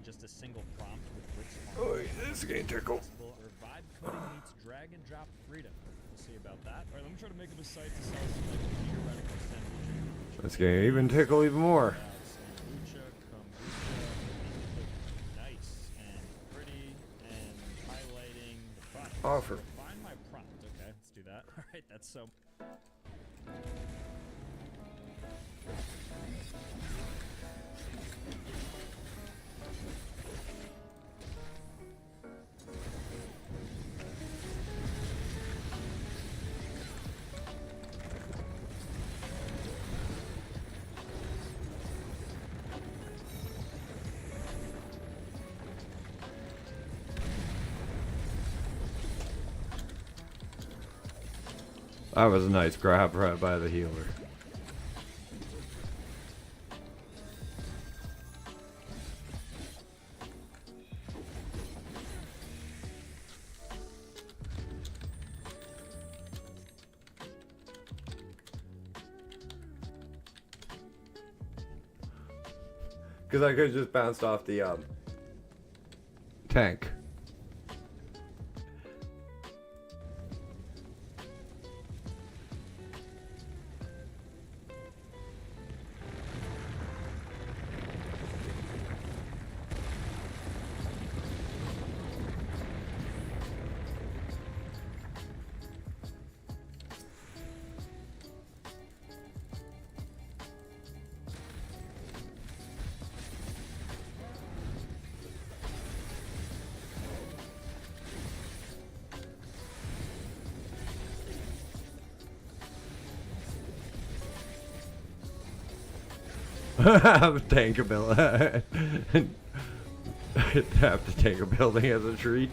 Just a single prompt with Blitz Oh, this is getting tickle. Revive coding meets drag and drop freedom. We'll see about that. Alright, let me try to make up a site to sell some like theoretical sandwiches. Let's get even tickle even more. Kombucha, nice and pretty and highlighting the product. Offer. Find my prompt. Okay, let's do that. Alright, that's so. That was a nice grab right by the healer. Because I could have just bounced off the tank. Tank a building. Have to tank a building as a treat.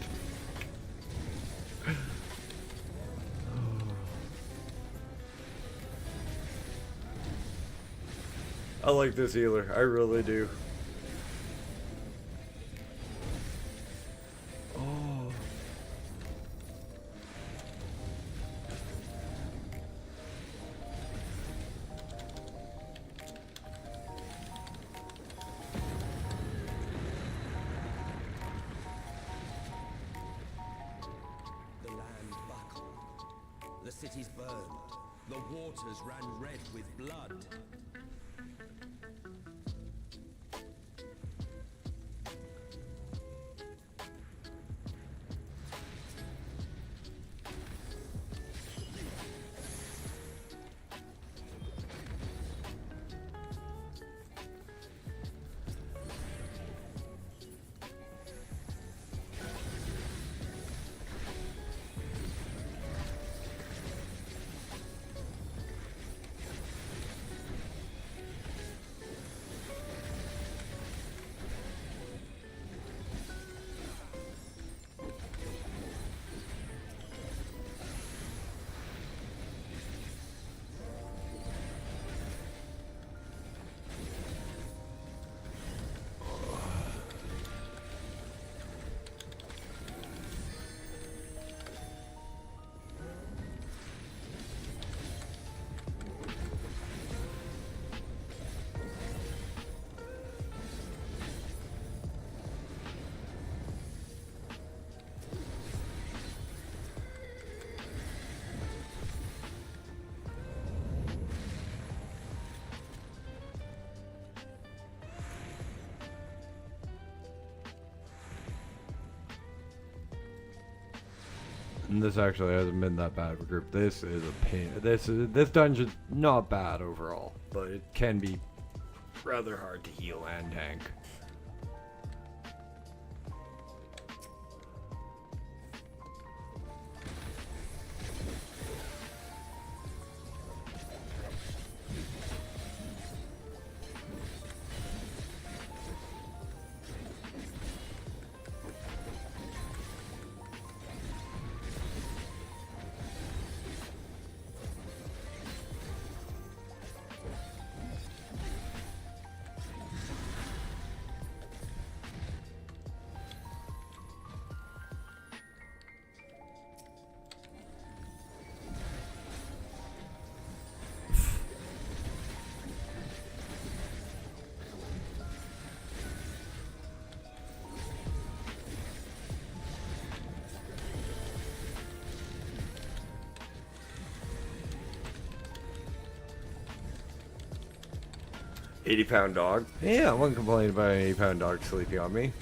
I like this healer. I really do. Oh. The land cities burned. The waters ran red with blood. And this actually hasn't been that bad of a group. This is a pain. This dungeon's not bad overall, but it can be rather hard to heal and tank. £80 dog. Yeah, I wouldn't complain about an 80-pound dog sleeping on me.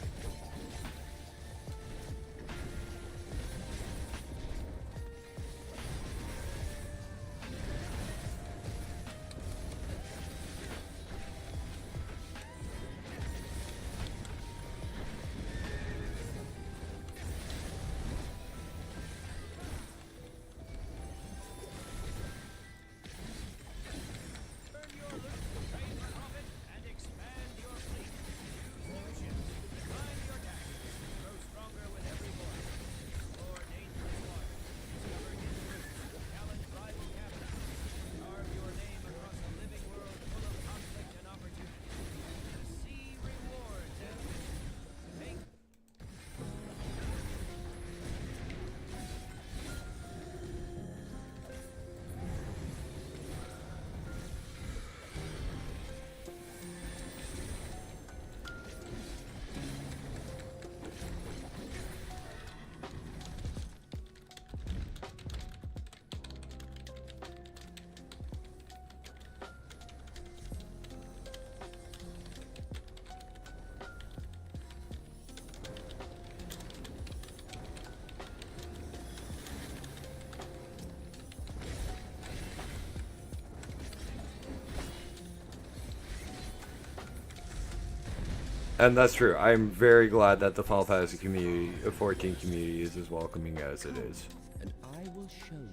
And that's true. I'm very glad that the Final Fantasy community, 14 community, is as welcoming as it is. And I will show you.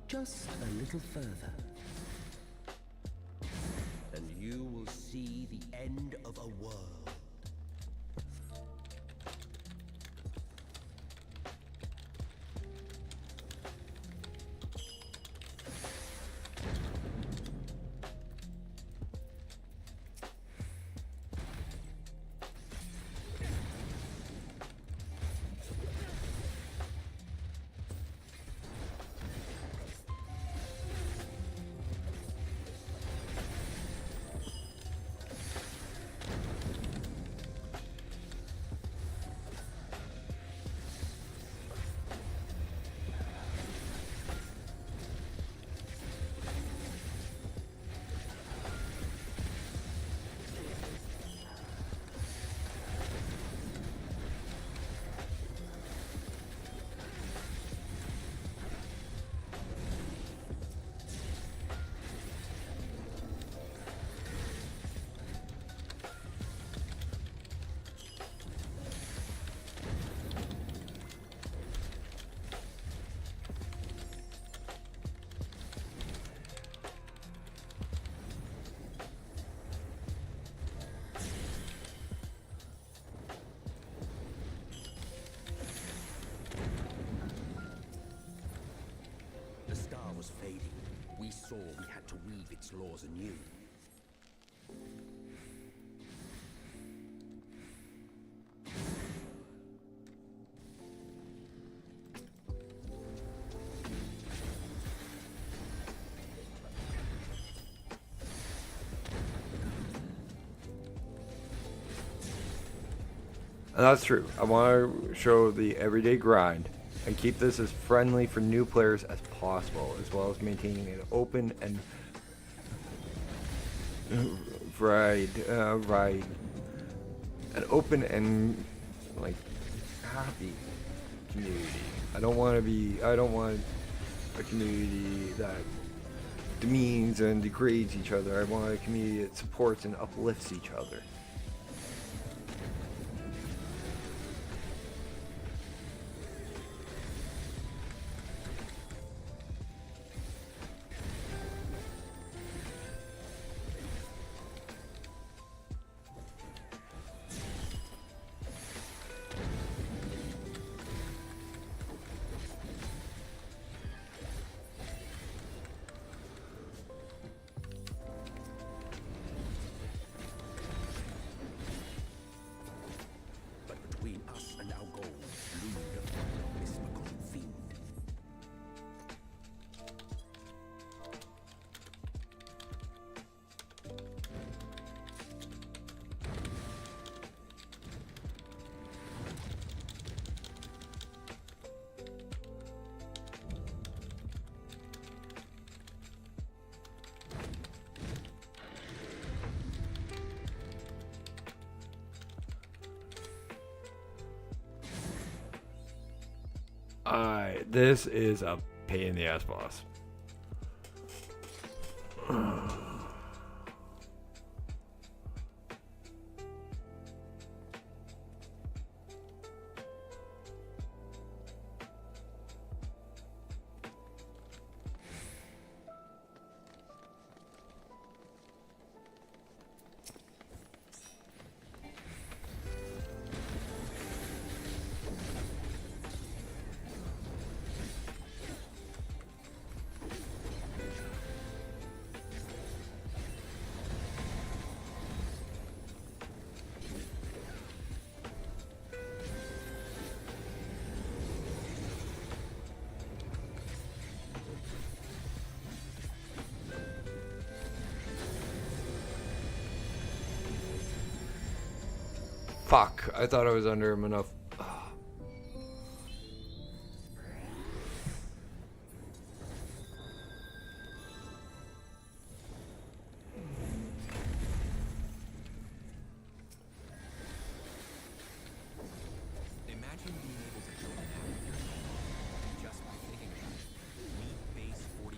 Just a little further. And you will see the end of a world. weave its laws anew. And that's true. I want to show the everyday grind and keep this as friendly for new players as possible, as well as maintaining an open and an open and like happy community. I don't want a community that demeans and degrades each other. I want a community that supports and uplifts each other. Between us and our goal loomed a mystical fiend. This is a pain in the ass boss. Fuck, I thought I was under him enough. Imagine being able to kill an apple just by thinking about it. Meet base 44.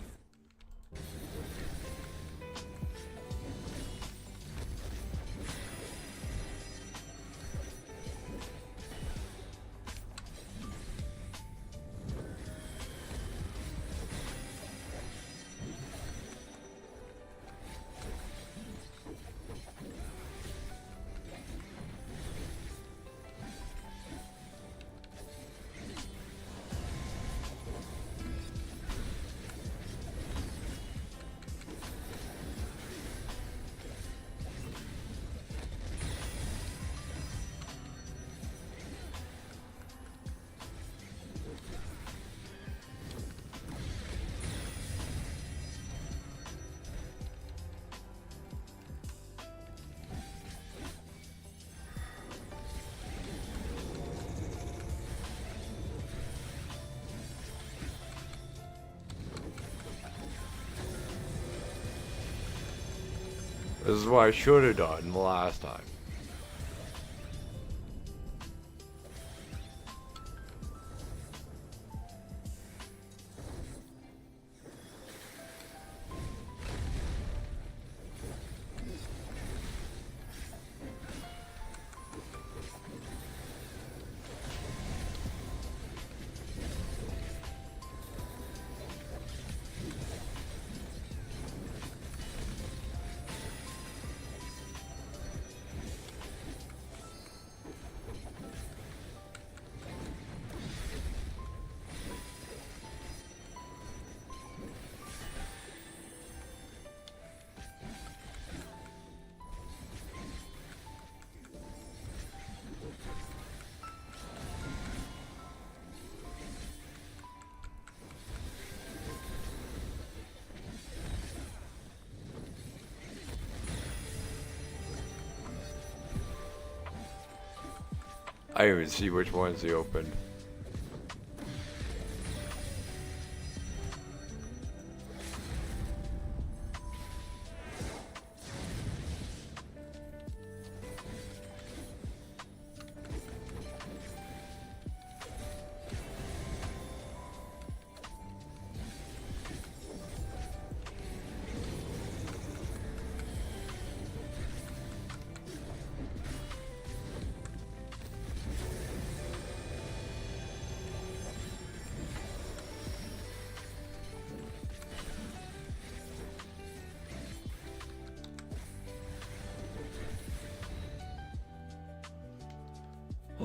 This is what I should have done the last time. I didn't even see which ones he opened.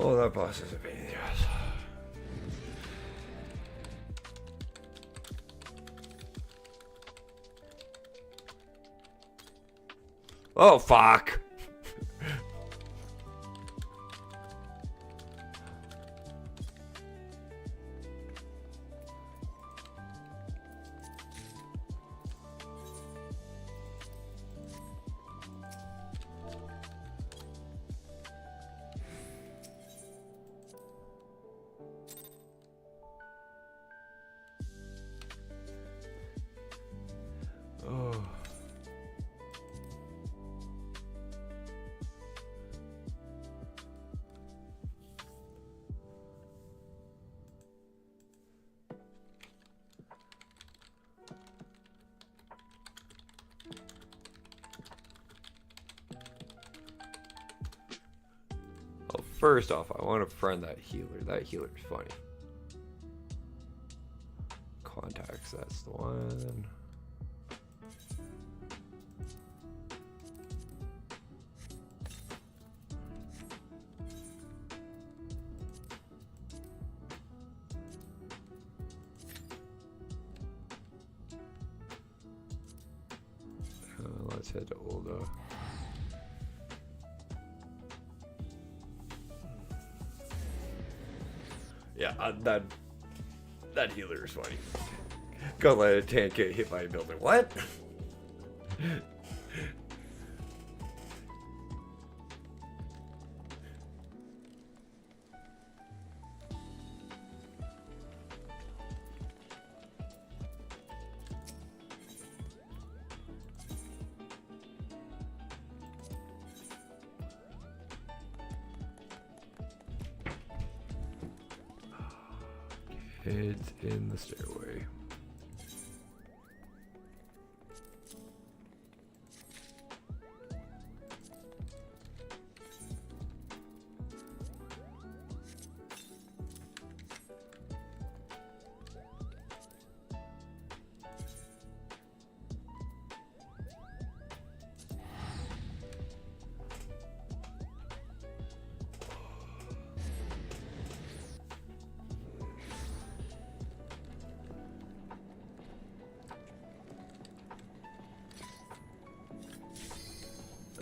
Oh, that boss is a pain in the ass. Oh, fuck! Oh. Well, first off, I want to friend that healer. That healer's funny. Contacts, that's the one. Let's head to Olda. Yeah, that healer is funny. Gonna let a tank get hit by a building. What? Kids in the stairway.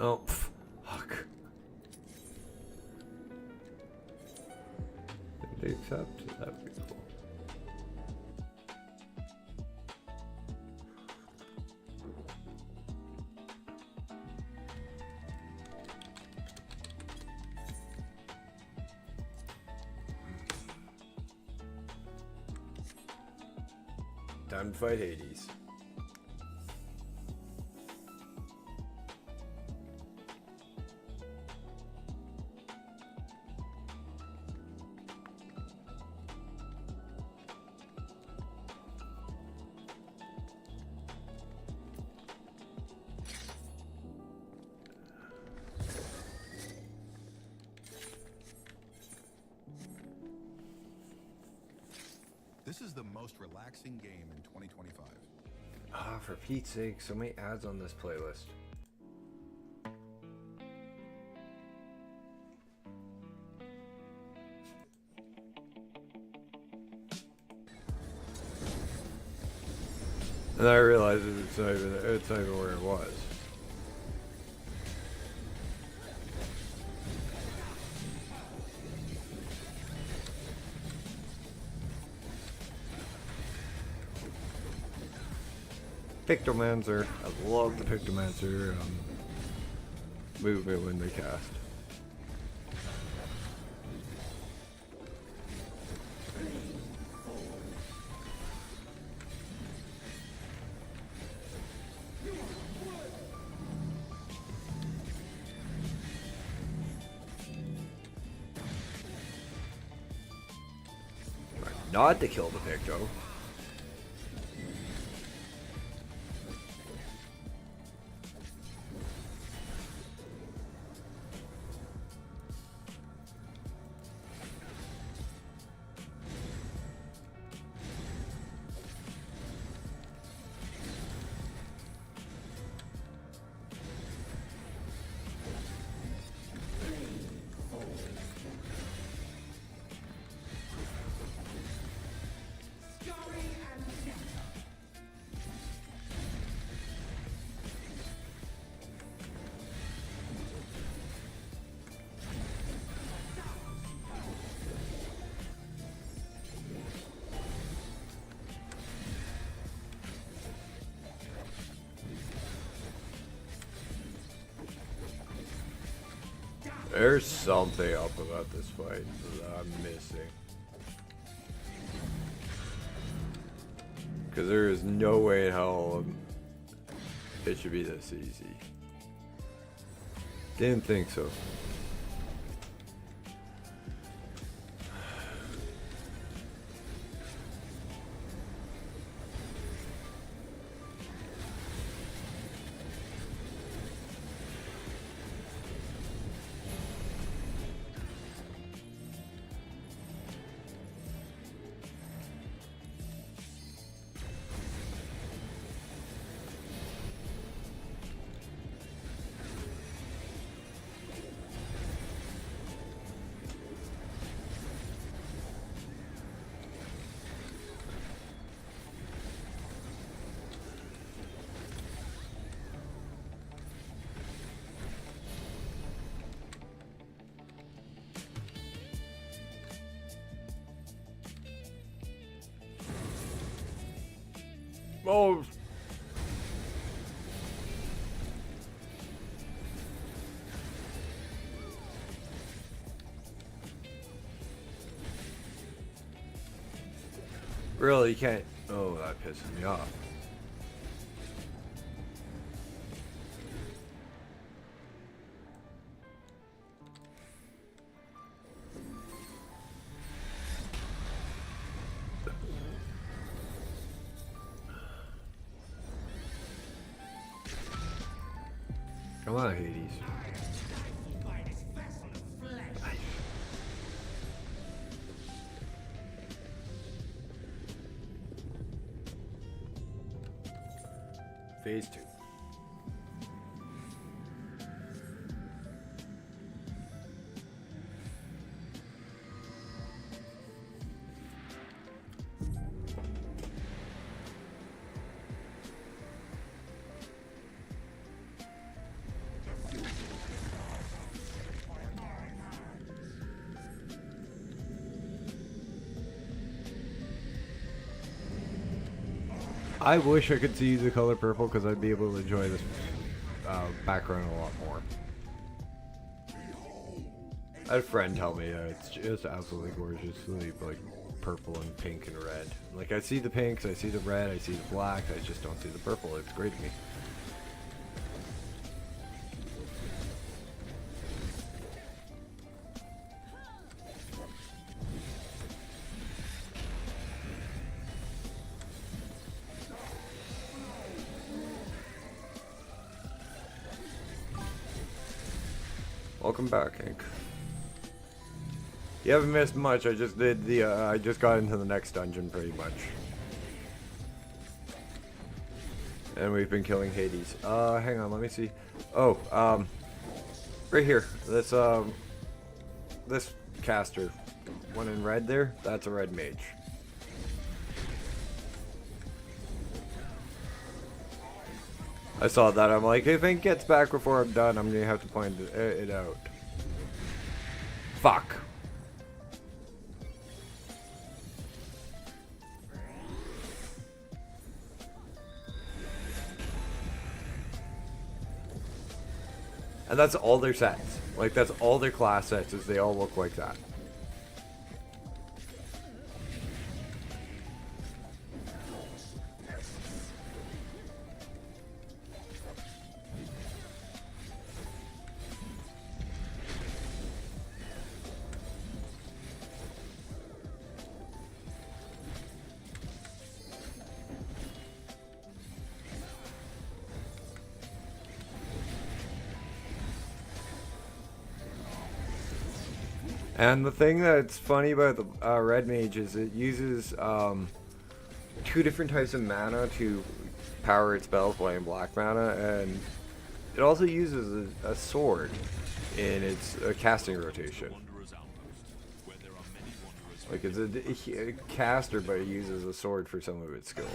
Oh, fuck. Did they accept? That would be cool. Time to fight Hades. This is the most relaxing game in 2025. Ah, for Pete's sake, so many ads on this playlist. And I realized it's not even where it was. Pictomancer. I love the Pictomancer movement when they cast. Not to kill the Picto. There's something up about this fight that I'm missing. Because there is no way in hell it should be this easy. Didn't think so. Oh. Really, you can't. Oh, that pisses me off. Come on, Hades. Phase 2. I wish I could see the color purple because I'd be able to enjoy this background a lot more. I had a friend tell me it's just absolutely gorgeously like purple and pink and red. Like I see the pinks, I see the red, I see the black, I just don't see the purple. It's great to me. Welcome back, Hank. You haven't missed much. I just did the. I just got into the next dungeon pretty much, and we've been killing Hades. Hang on, let me see. Oh, right here. This caster, one in red there. That's a red mage. I saw that. I'm like, if Hank gets back before I'm done, I'm gonna have to point it out. Fuck. And that's all their sets. Like, that's all their class sets, is they all look like that. And the thing that's funny about the red mage is it uses 2 different types of mana to power its spells, white and black mana, and it also uses a sword in its casting rotation. Like it's a caster, but it uses a sword for some of its skills.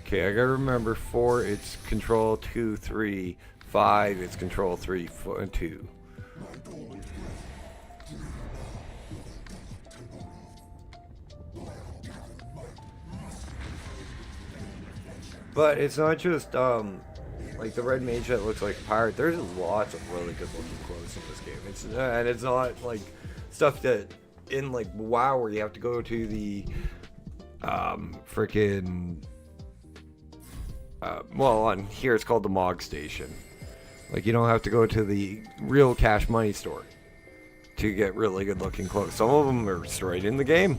Okay, I gotta remember 4, it's control 2, 3, 5, it's control 3, 4, and 2. But it's not just like the red mage that looks like a pirate. There's lots of really good looking clothes in this game. It's and it's not like stuff that in like WoW where you have to go to the freaking well, on here it's called the Mog Station. Like, you don't have to go to the real cash money store to get really good looking clothes. Some of them are straight in the game.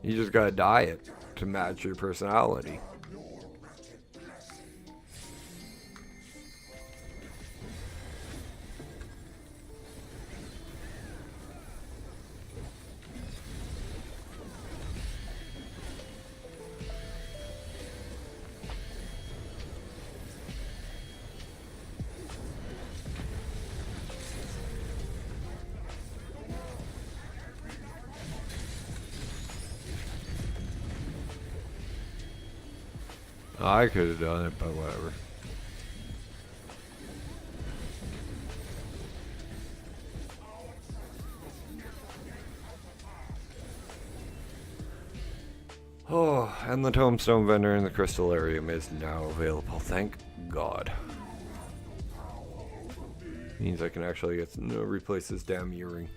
You just gotta dye it to match your personality. I could have done it, but whatever. Oh, and the tombstone vendor in the crystallarium is now available. Thank God. Means I can actually get replace this damn earring.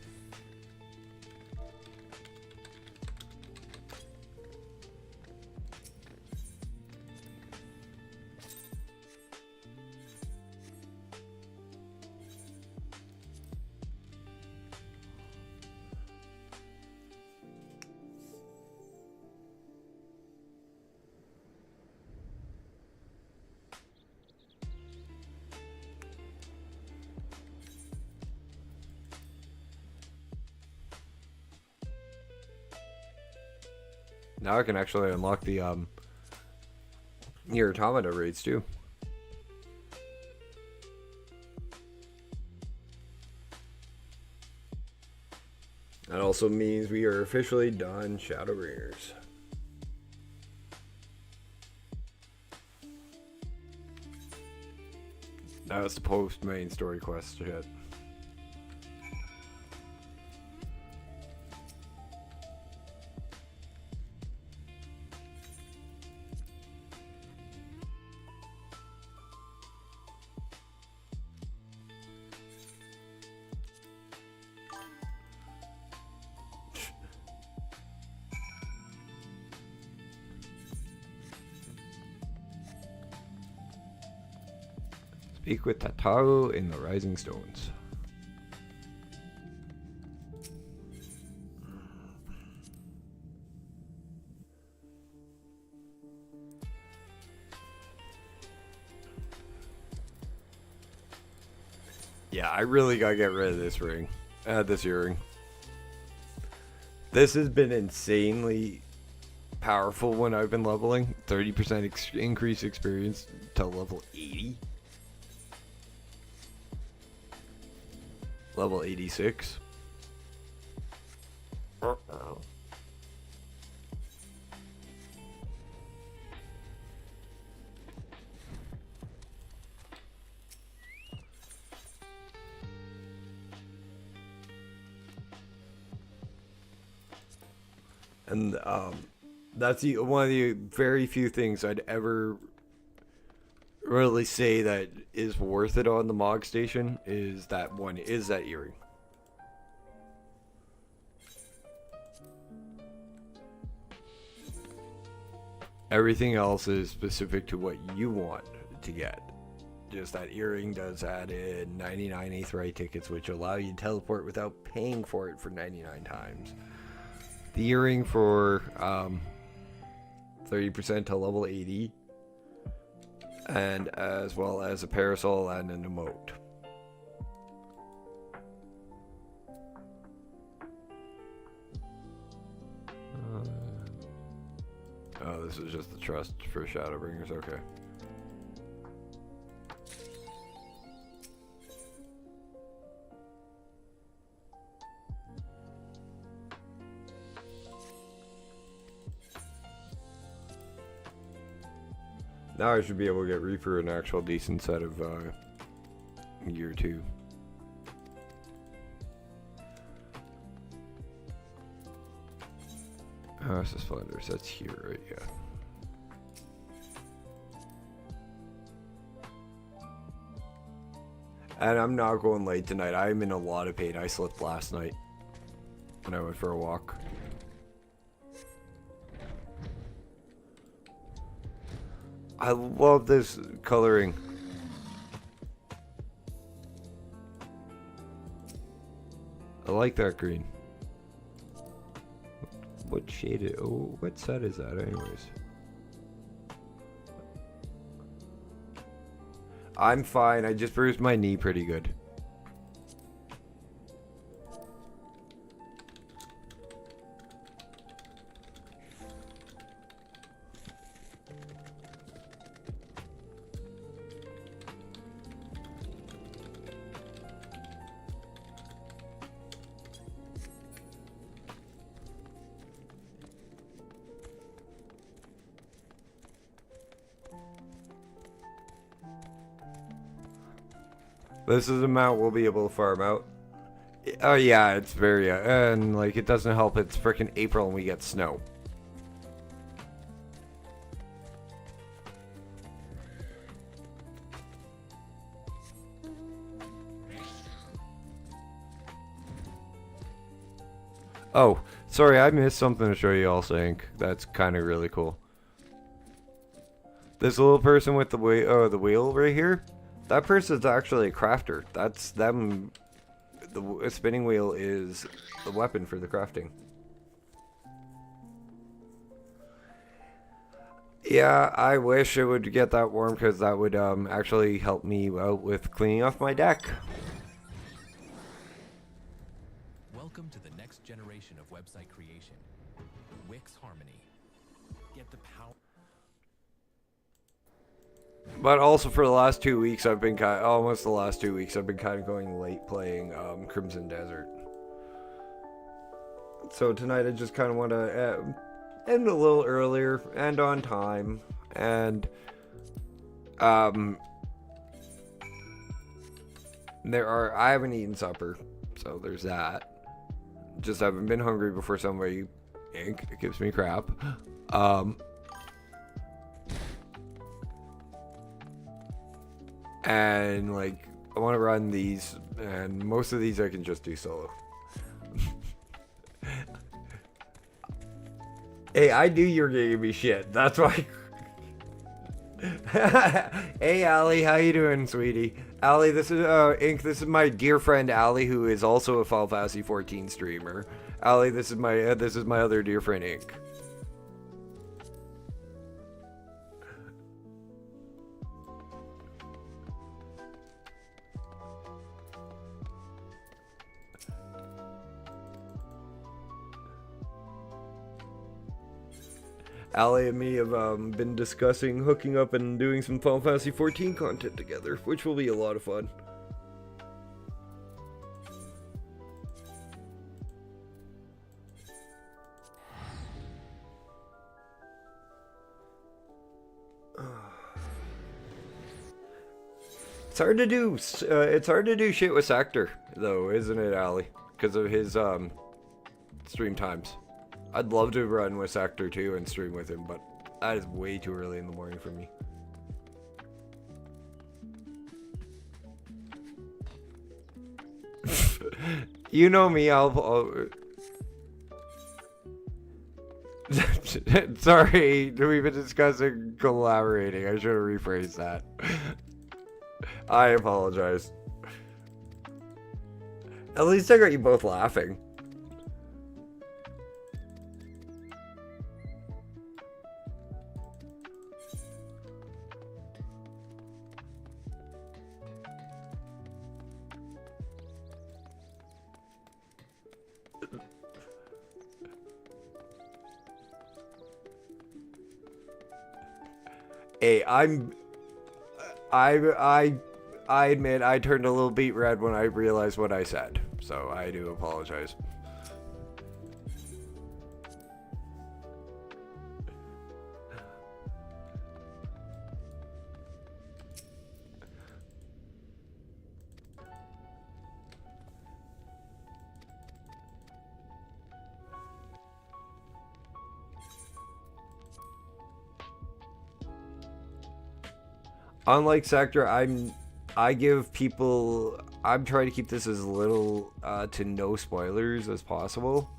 Now I can actually unlock the Nier Automata raids too. That also means we are officially done Shadowbringers. That's the post main story quest shit. Speak with Tataru in the Rising Stones. Yeah, I really gotta get rid of this ring. This earring. This has been insanely powerful when I've been leveling. 30% increase experience to level 80. Level 86. And That's one of the very few things I'd ever really say that is worth it on the Mog Station is that earring. Everything else is specific to what you want to get. Just that earring does add in 99 Aetheryte tickets, which allow you to teleport without paying for it for 99 times. The earring for 30% to level 80, and as well as a parasol and an emote. Oh, this is just the trust for Shadowbringers, okay. Now I should be able to get Reaper an actual decent set of gear too. Oasis Fighters, that's here, right? Yeah. And I'm not going late tonight. I'm in a lot of pain. I slept last night when I went for a walk. I love this coloring. I like that green. What shade? Oh, what set is that, anyways? I'm fine. I just bruised my knee pretty good. This is the amount we'll be able to farm out. Oh yeah, it's very, and like it doesn't help it's frickin' April and we get snow. Oh, sorry, I missed something to show you all, Sync. That's kind of really cool. This little person with the wheel right here, that person's actually a crafter. That's them. The spinning wheel is the weapon for the crafting. Yeah, I wish it would get that warm because that would actually help me out with cleaning off my deck. Welcome to the next generation of website creation. Wix Harmony. Get the power. But also for the last 2 weeks, I've been almost the last 2 weeks, I've been kind of going late playing Crimson Desert. So tonight I just kind of want to end a little earlier and on time, and I haven't eaten supper, so there's that. Just haven't been hungry before somebody gives me crap. And like I want to run these, and most of these I can just do solo. Hey, I knew you were gonna give me shit. That's why. Hey, Allie, how you doing, sweetie? Allie, this is This is my dear friend Allie, who is also a ffxiv streamer. Allie, this is my other dear friend Ink. Allie and me have been discussing hooking up and doing some Final Fantasy XIV content together, which will be a lot of fun. It's hard to do. It's hard to do shit with Sector, though, isn't it, Allie? Because of his stream times. I'd love to run with Sector 2 and stream with him, but that is way too early in the morning for me. You know me, I'll Sorry, we've been discussing collaborating. I should have rephrased that. I apologize. At least I got you both laughing. Hey, I admit I turned a little beet red when I realized what I said, so I do apologize. Unlike Sector, I give people, I'm trying to keep this as little to no spoilers as possible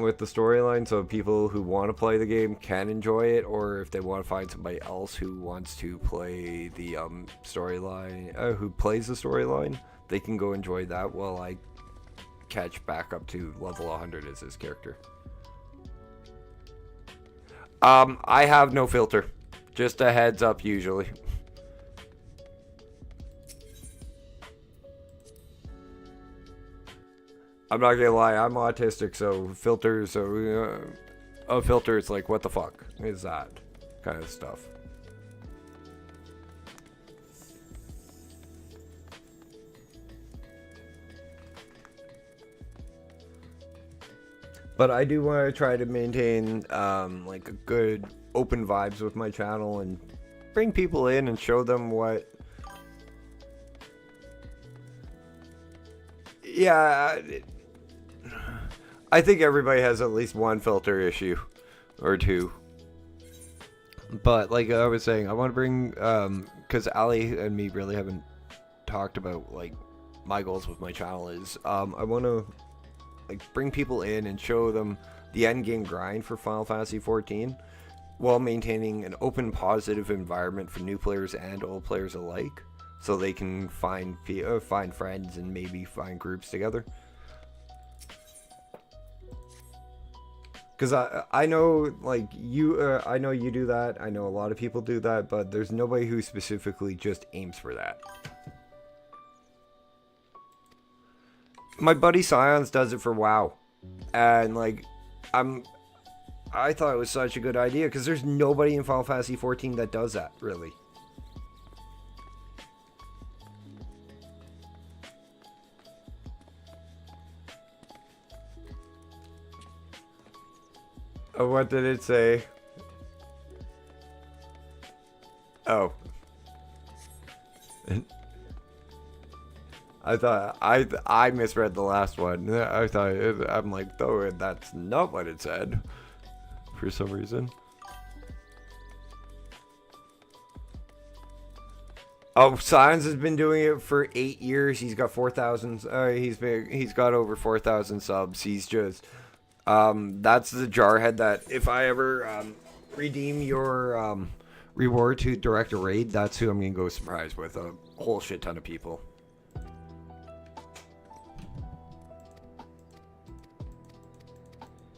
with the storyline, so people who want to play the game can enjoy it, or if they want to find somebody else who wants to play the storyline, who plays the storyline, they can go enjoy that while I catch back up to level 100 as his character. I have no filter. Just a heads up usually. I'm not gonna lie, I'm autistic, so filters, a filter is like, what the fuck is that kind of stuff. But I do want to try to maintain like a good open vibes with my channel and bring people in and show them what. Yeah, I think everybody has at least one filter issue or two. But like I was saying, I want to bring, because Ali and me really haven't talked about like my goals with my channel is I want to like bring people in and show them the end game grind for Final Fantasy XIV while maintaining an open, positive environment for new players and old players alike, so they can find friends and maybe find groups together. Because I know like you, I know you do that. I know a lot of people do that, but there's nobody who specifically just aims for that. My buddy Scions does it for WoW, and like, I thought it was such a good idea because there's nobody in Final Fantasy XIV that does that really. Oh, what did it say? Oh. I thought I misread the last one. I thought I'm like, though that's not what it said for some reason. Oh, Scions has been doing it for 8 years. He's got 4,000. He's got over 4,000 subs. He's just that's the jarhead that if I ever redeem your reward to direct a raid, that's who I'm gonna go surprise with a whole shit ton of people.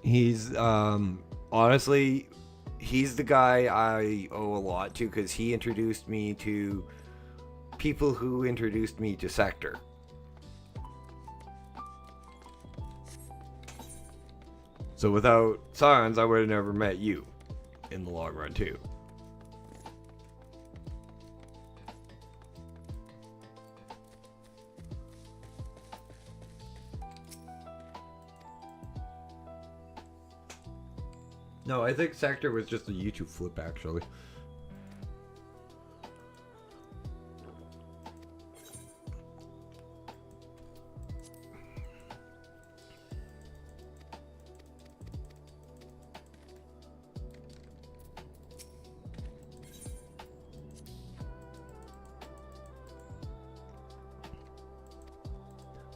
He's honestly, he's the guy I owe a lot to because he introduced me to people who introduced me to Sector. So without Scions, I would have never met you in the long run too. No, I think Sector was just a YouTube flip, actually.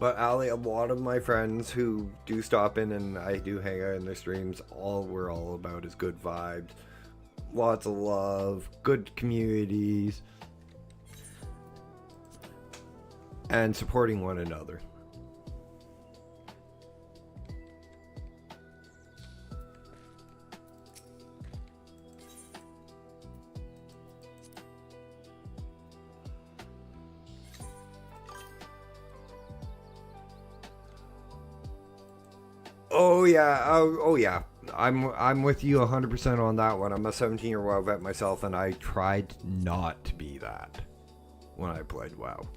But Ali, a lot of my friends who do stop in and I do hang out in their streams, all we're all about is good vibes, lots of love, good communities, and supporting one another. Oh yeah, oh yeah. I'm with you 100% on that one. I'm a 17-year WoW vet myself, and I tried not to be that when I played WoW.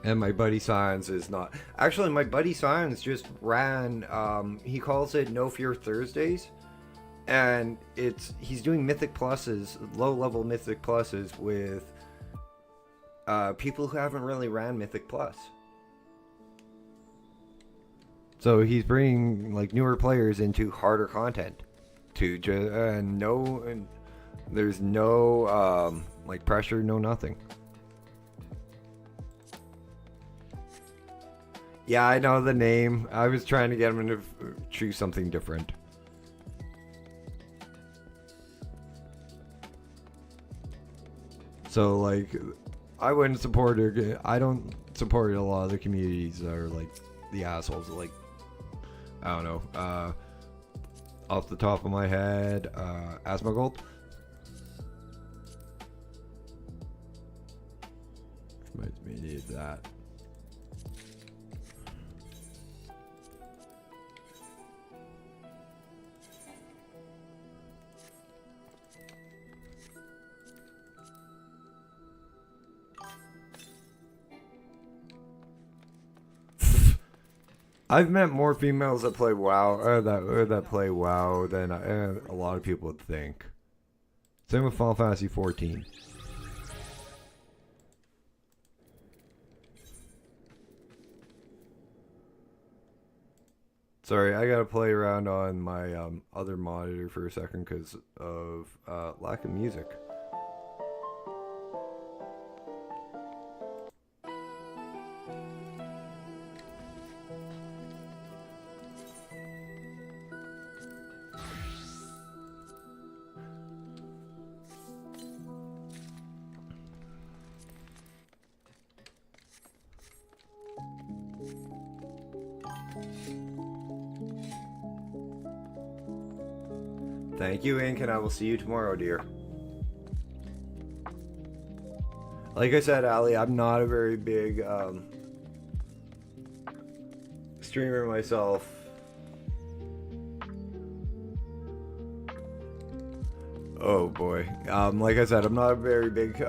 And my buddy Science is not. Actually, my buddy Science just ran. He calls it No Fear Thursdays, and he's doing Mythic Pluses, low-level Mythic Pluses with people who haven't really ran Mythic Plus. So he's bringing like newer players into harder content, and there's no like pressure, no nothing. Yeah, I know the name. I was trying to get him to choose something different. So like, I wouldn't support her. I don't support a lot of the communities that are like the assholes. Like, I don't know. Off the top of my head, Asmongold. Reminds me of that. I've met more females that play WoW or that play WoW than a lot of people would think. Same with Final Fantasy 14. Sorry, I gotta play around on my other monitor for a second because of lack of music. Thank you, Ink, and I will see you tomorrow, dear. Like I said, Ali, I'm not a very big streamer myself. Oh boy. Like I said, I'm not a very big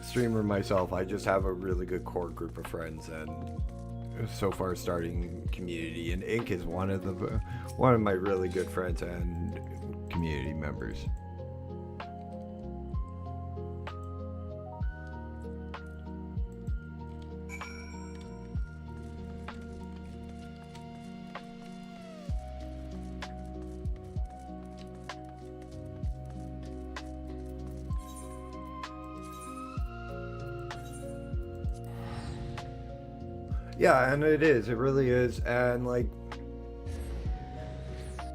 streamer myself. I just have a really good core group of friends, and so far starting community, and Ink is one of my really good friends and community members. Yeah, and it is. It really is. And like,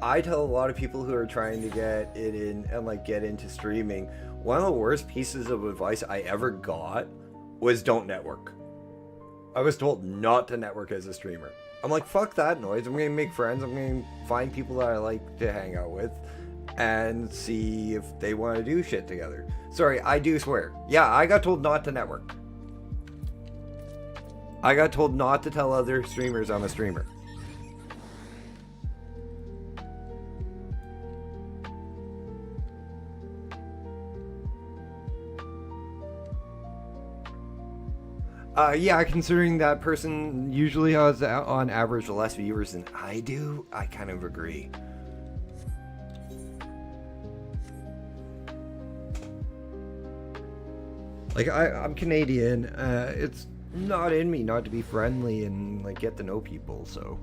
I tell a lot of people who are trying to get it in and like get into streaming, one of the worst pieces of advice I ever got was don't network. I was told not to network as a streamer. I'm like, fuck that noise. I'm gonna make friends. I'm gonna find people that I like to hang out with and see if they want to do shit together. Sorry, I do swear. Yeah, I got told not to network. I got told not to tell other streamers I'm a streamer. Yeah, considering that person usually has on average less viewers than I do, I kind of agree. Like, I'm Canadian. It's not in me not to be friendly and like get to know people, so.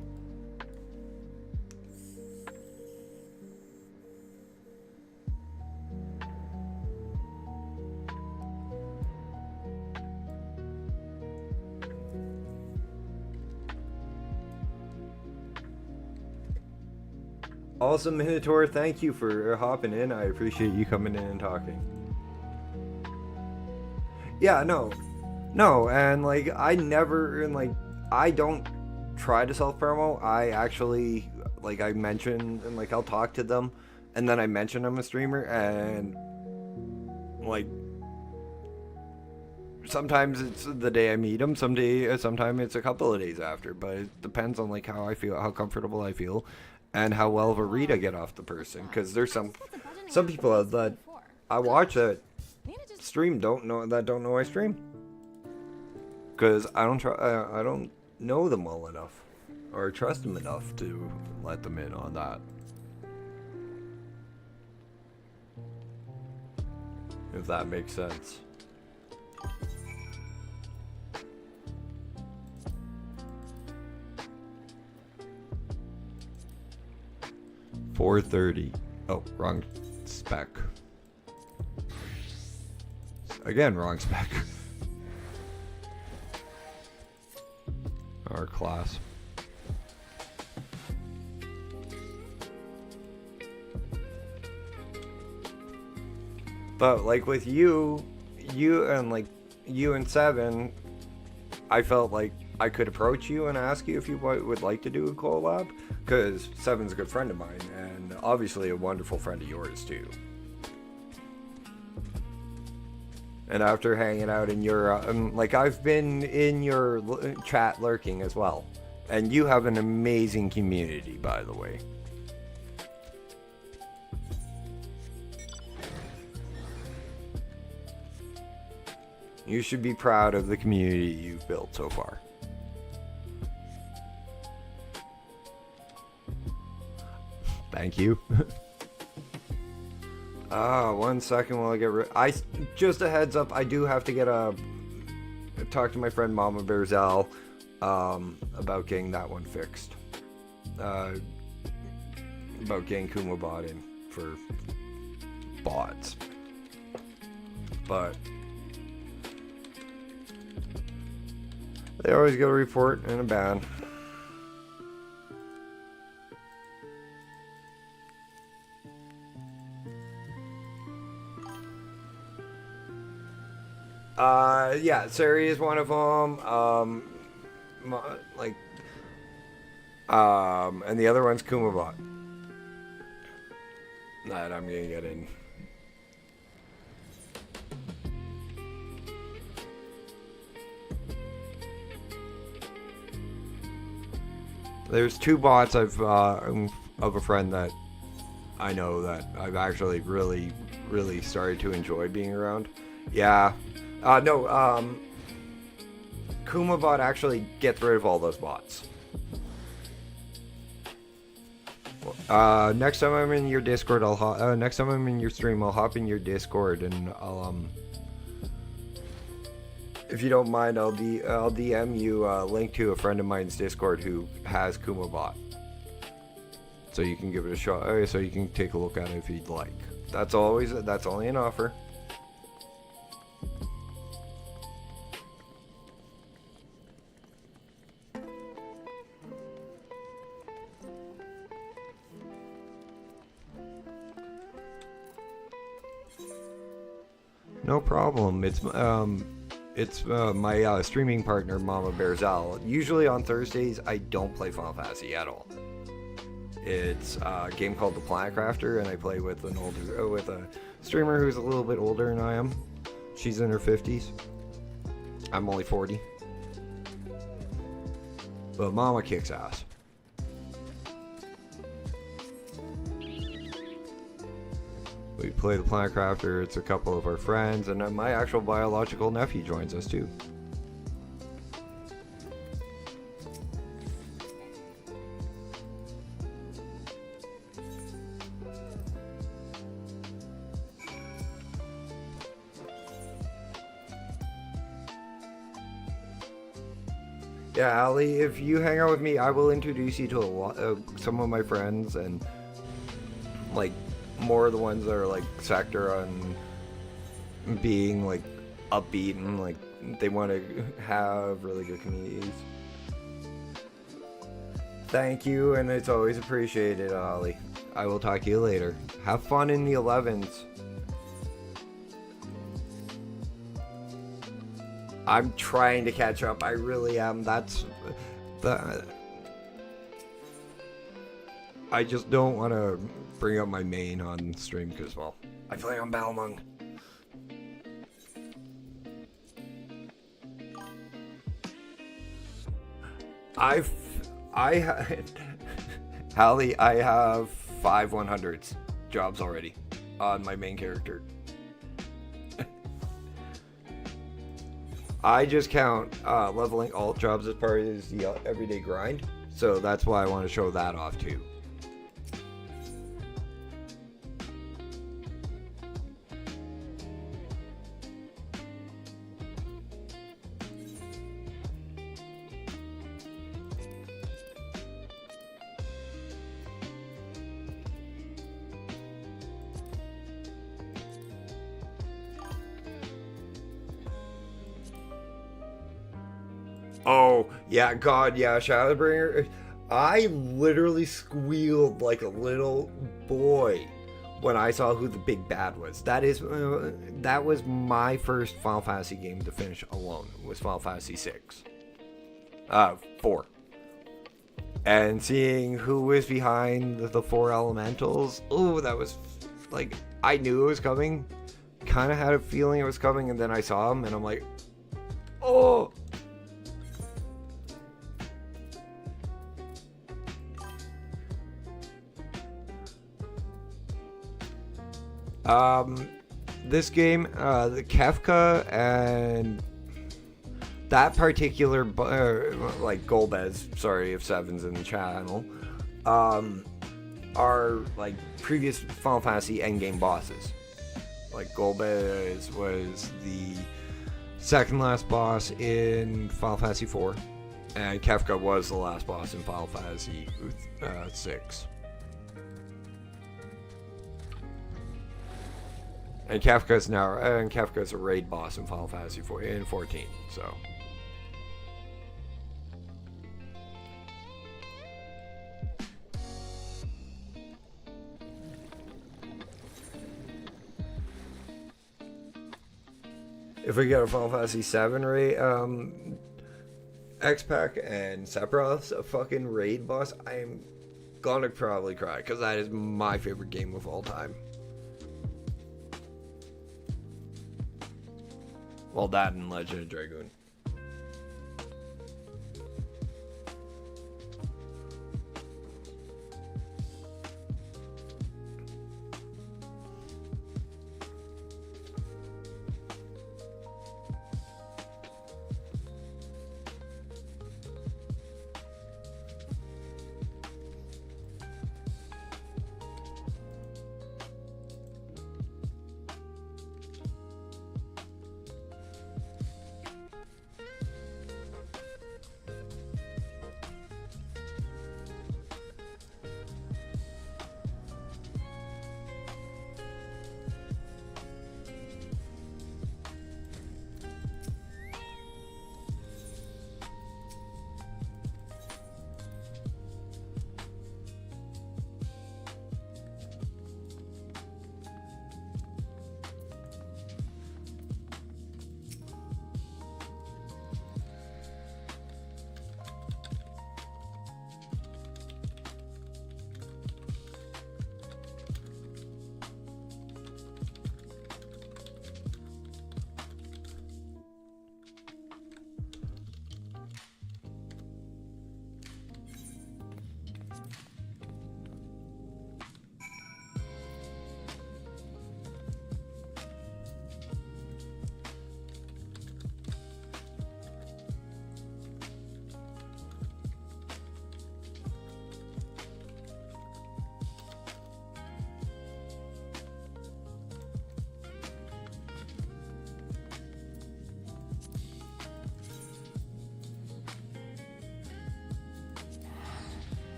Also, Minotaur, thank you for hopping in. I appreciate you coming in and talking. Yeah, no, and like I never, and like I don't try to self-promo. I actually, like, I mention, and like I'll talk to them, and then I mention I'm a streamer, and like sometimes it's the day I meet them, sometimes it's a couple of days after, but it depends on like how I feel, how comfortable I feel, and how well of a read I get off the person. Because there's some people that I watch that stream don't know I stream, because I don't know them well enough or trust them enough to let them in on that. If that makes sense. $4.30. Oh, wrong spec. Again, wrong spec. Our class. But like with you and Seven, I felt like I could approach you and ask you if you would like to do a collab, because Seven's a good friend of mine and obviously a wonderful friend of yours too. And after hanging out in your like, I've been in your chat lurking as well, and you have an amazing community, by the way. You should be proud of the community you've built so far. Thank you. 1 second while I get just a heads up, I do have to get talk to my friend Mama Bearzal about getting that one fixed. About getting Kuma bot in for bots. But they always get a report and a ban. Yeah, Sari is one of them. And the other one's Kumabot. That I'm gonna get in. There's 2 bots of a friend that I know that I've actually really started to enjoy being around. Yeah. No, Kumabot actually gets rid of all those bots. Next time I'm in your Discord, next time I'm in your stream, I'll hop in your Discord and I'll if you don't mind, I'll DM you a link to a friend of mine's Discord who has Kumabot, so you can give it a shot. So you can take a look at it if you'd like. That's only an offer. No problem. It's my streaming partner, Mama Bearzal. Usually on Thursdays, I don't play Final Fantasy at all. It's a game called The Planet Crafter, and I play with with a streamer who's a little bit older than I am. She's in her 50s. I'm only 40. But Mama kicks ass. We play The Planet Crafter, it's a couple of our friends, and my actual biological nephew joins us too. Yeah, Ali, if you hang out with me, I will introduce you to some of my friends, and like more of the ones that are like sector on being like upbeat and like they want to have really good communities. Thank you, and it's always appreciated, Ollie. I will talk to you later. Have fun in the 11s. I'm trying to catch up. I really am. That's the. I just don't want to bring up my main on stream because, well, I play on Balmung. Hallie, I have 5 100s jobs already on my main character. I just count leveling alt jobs as part of the everyday grind, so that's why I want to show that off too. Oh, yeah, God, yeah, Shadowbringer. I literally squealed like a little boy when I saw who the big bad was. That was my first Final Fantasy game to finish alone, was Final Fantasy 6. 4. And seeing who was behind the 4 elementals, oh, that was, like, I knew it was coming. Kind of had a feeling it was coming, and then I saw him, and I'm like, oh! This game, the Kefka and that particular, like Golbez, sorry if Seven's in the channel, are like previous Final Fantasy endgame bosses. Like Golbez was the second last boss in Final Fantasy 4, and Kefka was the last boss in Final Fantasy 6. And Kefka's a raid boss in Final Fantasy 14, so. If we get a Final Fantasy 7 raid, X-Pack and Sephiroth's a fucking raid boss, I am gonna probably cry, because that is my favorite game of all time. Well, that and Legend of Dragoon.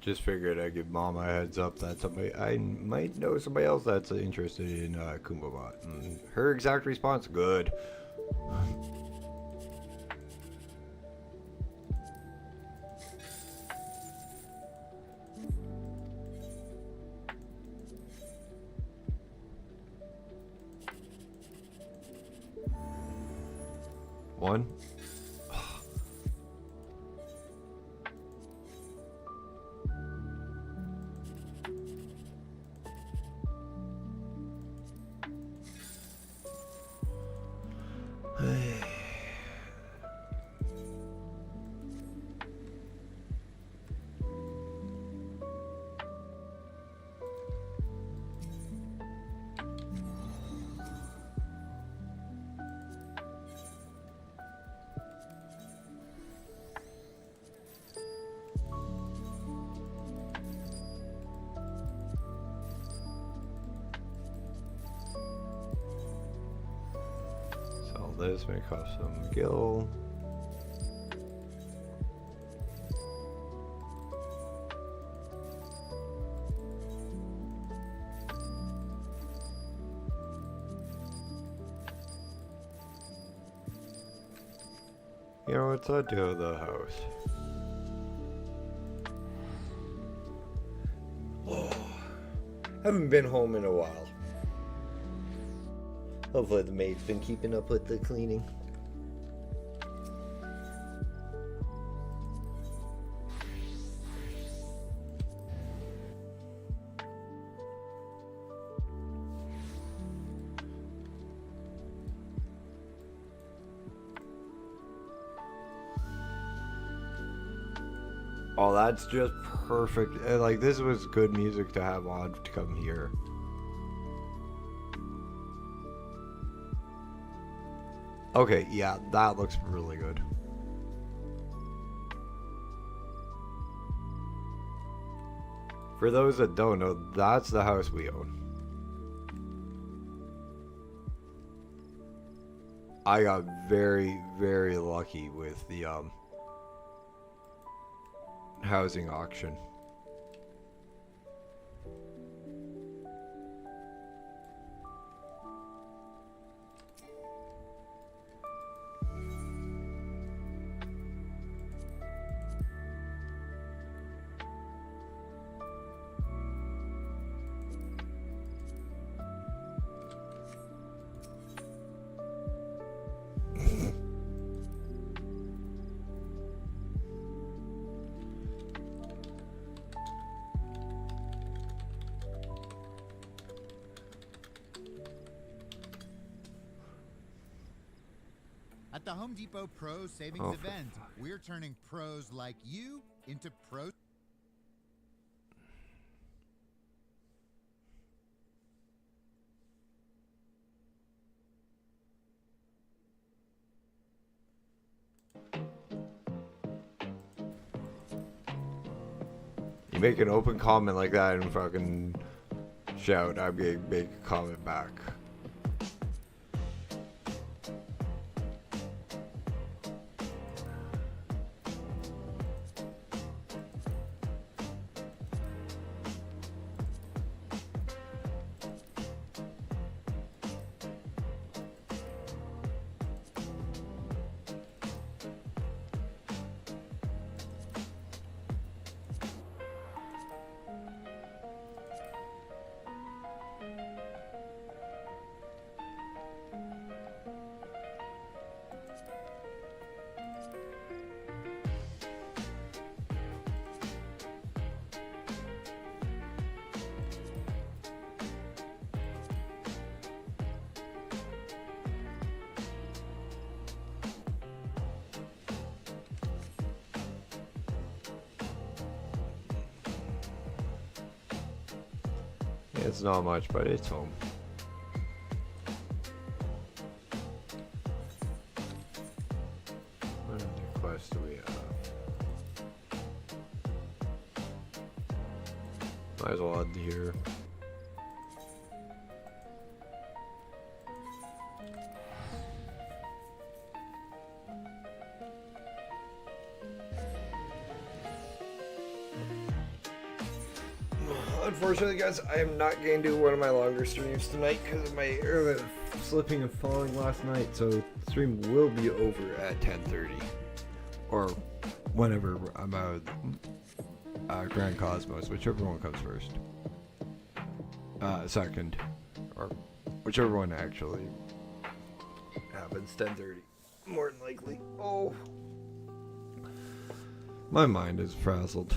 Just figured I'd give Mom a heads up that somebody I might know somebody else that's interested in Kumbabot. And her exact response: good. One. Sell this, make off some gil. You know, what's I do with the house? Oh, haven't been home in a while. Hopefully the maid's been keeping up with the cleaning. Oh, that's just perfect. Like, this was good music to have on to come here. Okay, yeah, that looks really good. For those that don't know, that's the house we own. I got very, very lucky with the housing auction. At the Home Depot Pro Savings Oh, event, we're turning pros like you into pros. You make an open comment like that and fucking shout, I'd make a comment back. It's not much, but it's home. What other quests do we have? Might as well add here. unfortunately, guys, I am not going to do one of my longer streams tonight because of my slipping and falling last night. So the stream will be over at 10:30 or whenever I'm out of Grand Cosmos, whichever one comes first. Second, or whichever one actually happens. 10:30, more than likely. Oh, my mind is frazzled.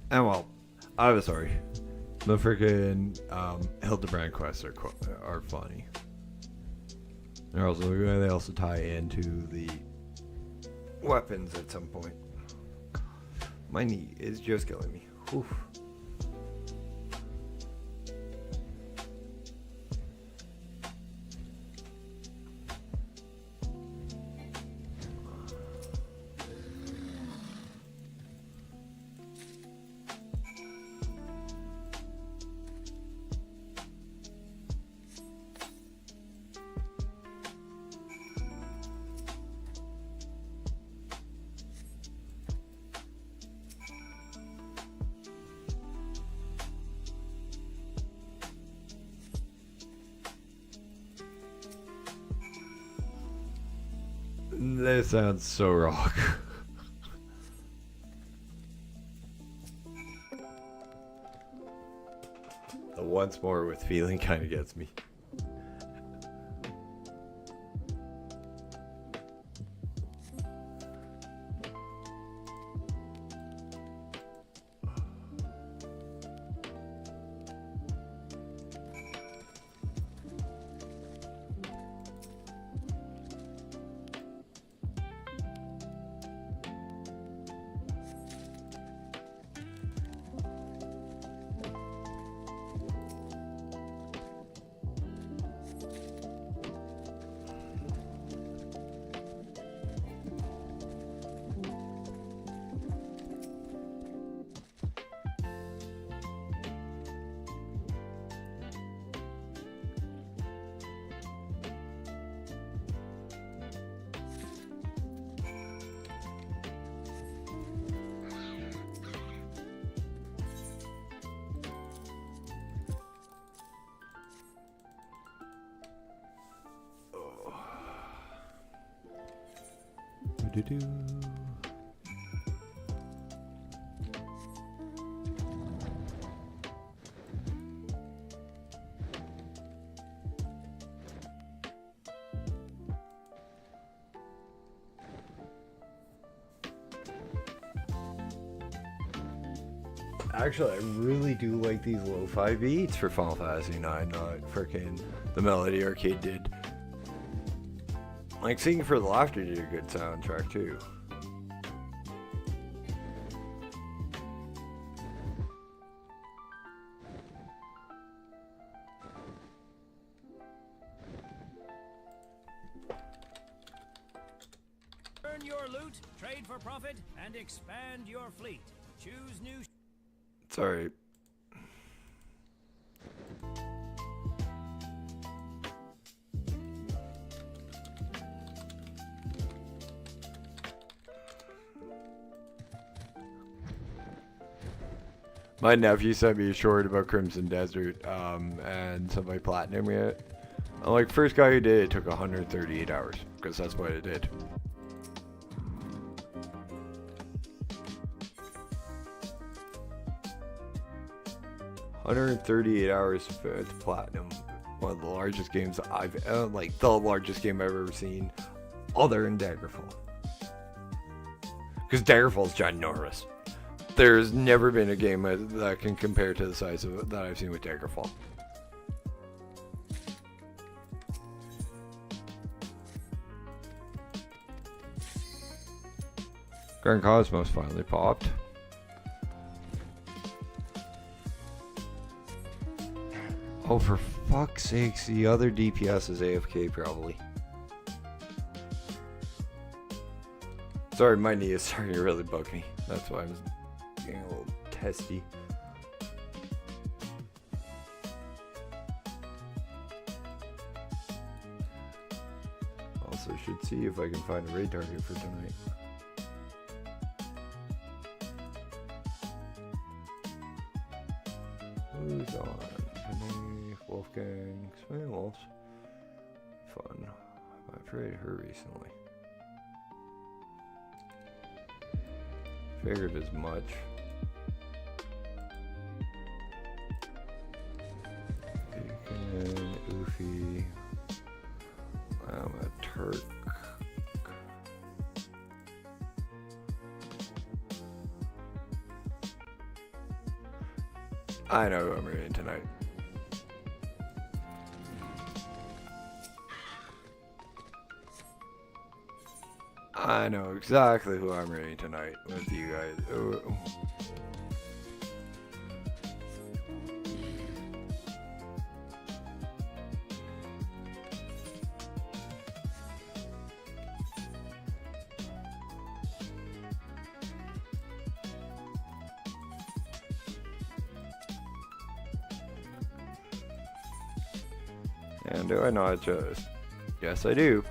And well, I was sorry. The freaking Hildebrand quests are funny. They also tie into the weapons at some point. My knee is just killing me. Oof. This sounds so wrong. The once more with feeling kind of gets me. Do-do. Actually, I really do like these lo-fi beats for Final Fantasy IX. Frickin' the Melody Arcade did. Like, Sing4Dlaughter did a good soundtrack, too. Earn your loot, trade for profit, and expand your fleet. Choose new... Sorry. My nephew sent me a short about Crimson Desert, and somebody platinum it. Like, first guy who did it took 138 hours, because that's what it did. $138 hours to platinum. One of the largest games I've like the largest game I've ever seen, other than Daggerfall. Because Daggerfall's ginormous. There's never been a game that can compare to the size of it that I've seen with Daggerfall. Grand Cosmos finally popped. Oh, for fuck's sakes, the other DPS is AFK probably. Sorry, my knee is starting to really bug me. That's why I'm getting a little testy. Also should see if I can find a raid target for tonight. Who's on? Penny, Wolfgang, Smiles. Fun. I've raided her recently. Figured as much. Bacon, Oofy. I'm a Turk. I know who I'm raiding tonight. I know exactly who I'm raiding tonight with you guys. Oh. And do I not just? Yes, I do.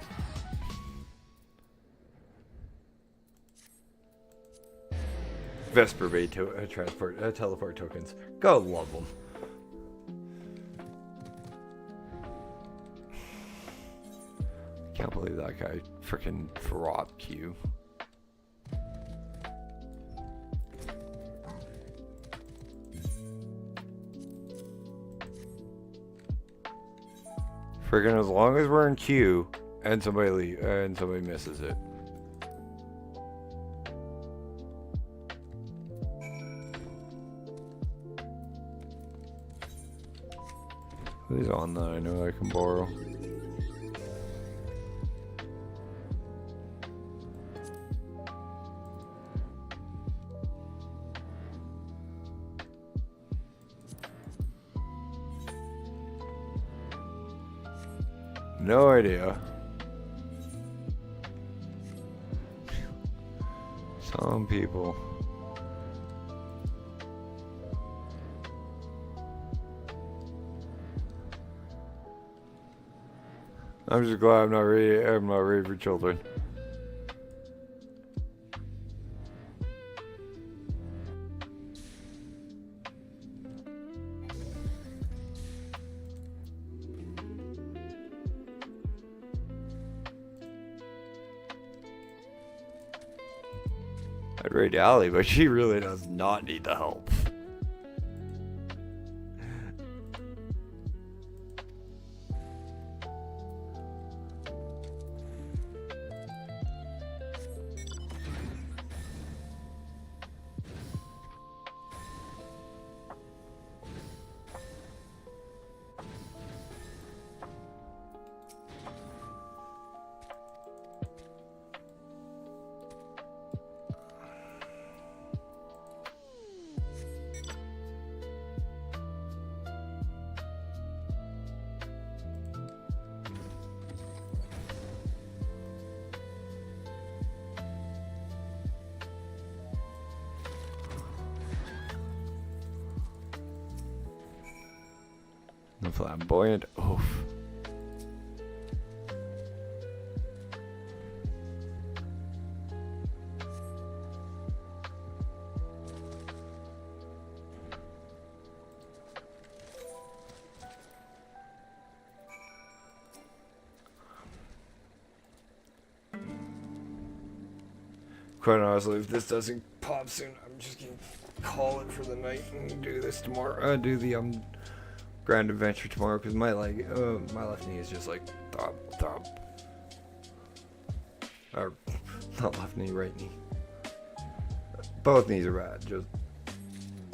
Vesper Bay teleport tokens. Go love them. Can't believe that guy freaking dropped Q. Freaking as long as we're in queue and somebody misses it. Who's on that I know I can borrow? No idea. Some people. I'm just glad I'm not ready for children. I'd raid Allie, but she really does not need the help. The flamboyant oof. quite honestly, if this doesn't pop soon, I'm just gonna call it for the night and do this tomorrow. Do the Grand Adventure tomorrow because my left knee is just like thump thump. Or not left knee, right knee. Both knees are bad. Just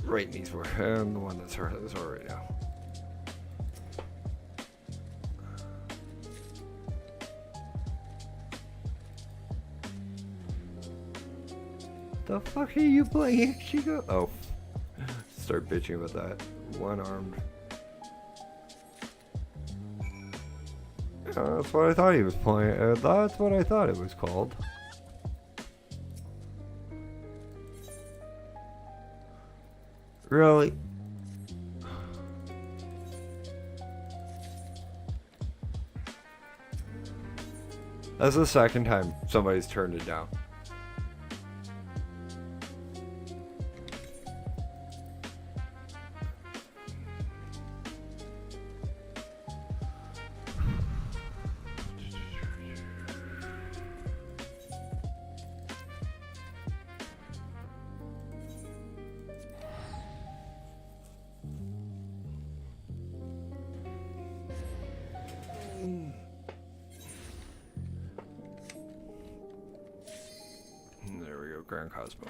right knee's worse, and the one that's hurt is hurt right now. The fuck are you playing, Chico? Oh, start bitching about that. One-armed. That's what I thought he was playing. That's what I thought it was called. Really? That's the second time somebody's turned it down. There we go, Grand Cosmos.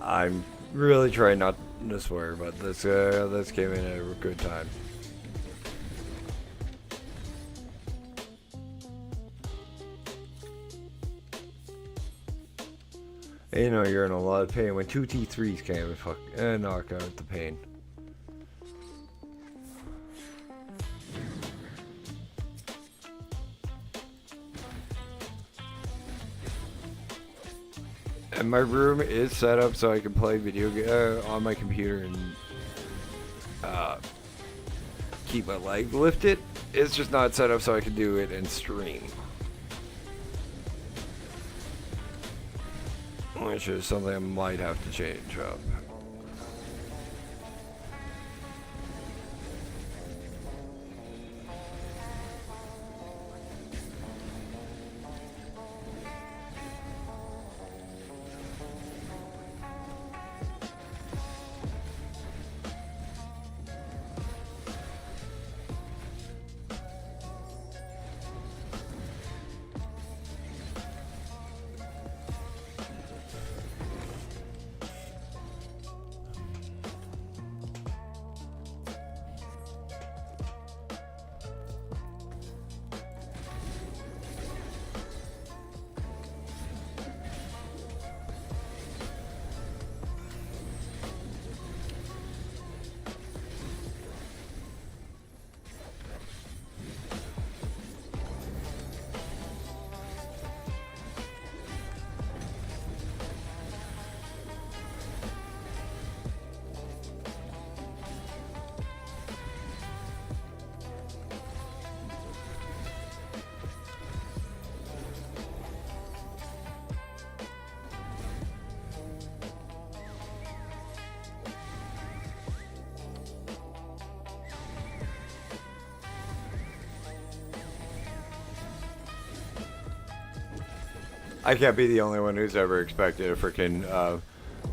I'm really trying not to swear, but this came in at a good time. You know you're in a lot of pain when two T3s came and knock out the pain. And my room is set up so I can play video on my computer and keep my leg lifted. It's just not set up so I can do it and stream. Which is something I might have to change up. I can't be the only one who's ever expected a freaking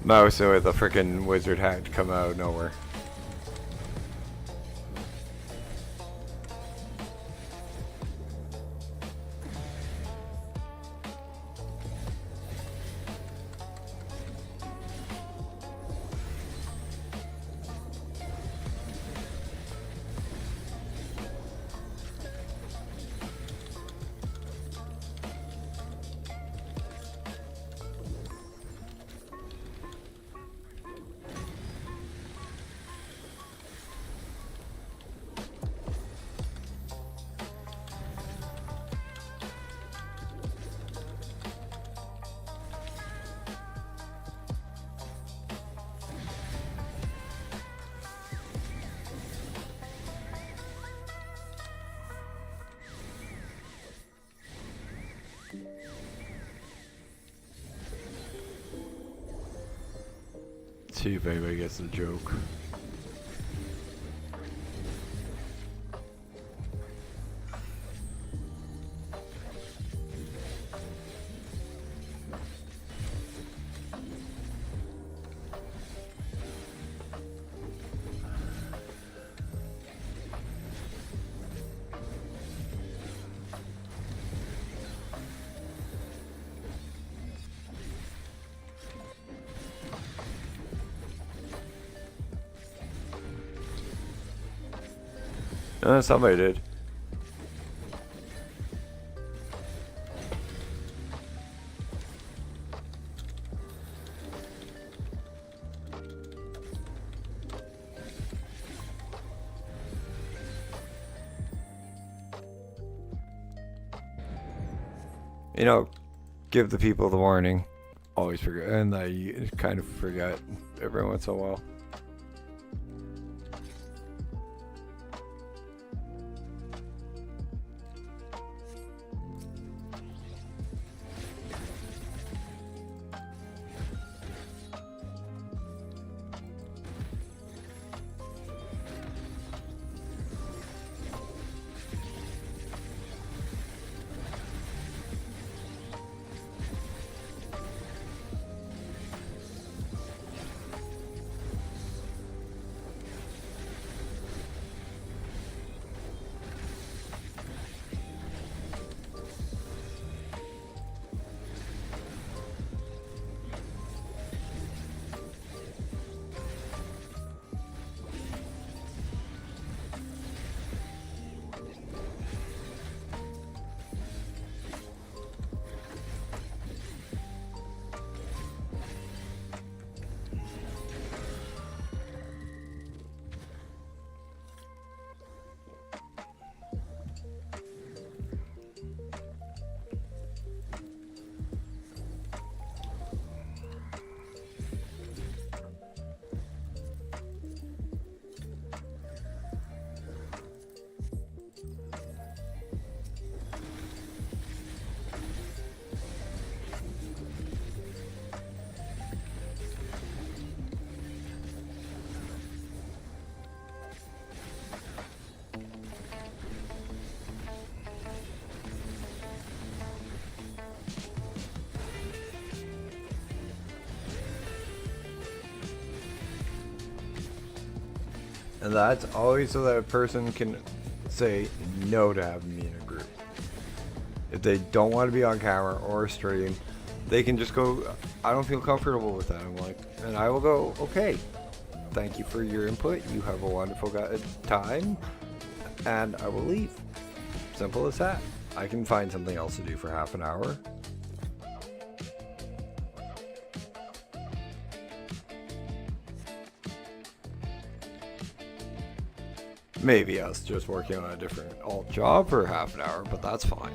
mouse with a freaking wizard hat to come out of nowhere. See if anybody gets the joke. Somebody did. You know, give the people the warning. Always forget, and I kind of forget every once in a while. And that's always so that a person can say no to having me in a group. If they don't want to be on camera or stream, they can just go, I don't feel comfortable with that. I'm like, and I will go, okay, thank you for your input. You have a wonderful time, and I will leave. Simple as that. I can find something else to do for half an hour. Maybe us just working on a different alt job for half an hour, but that's fine.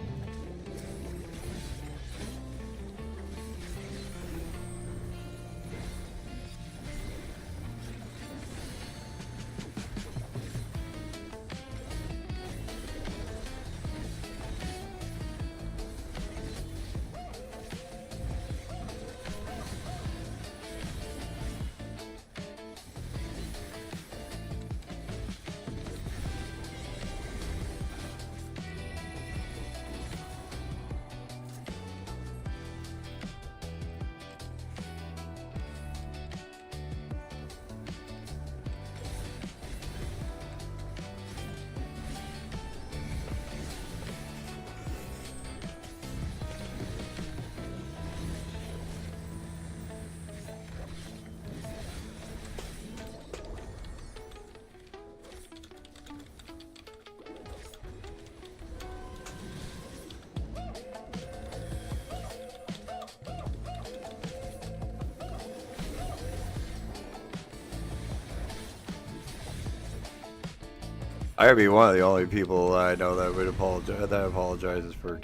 I'd be one of the only people I know that would apologize. That apologizes for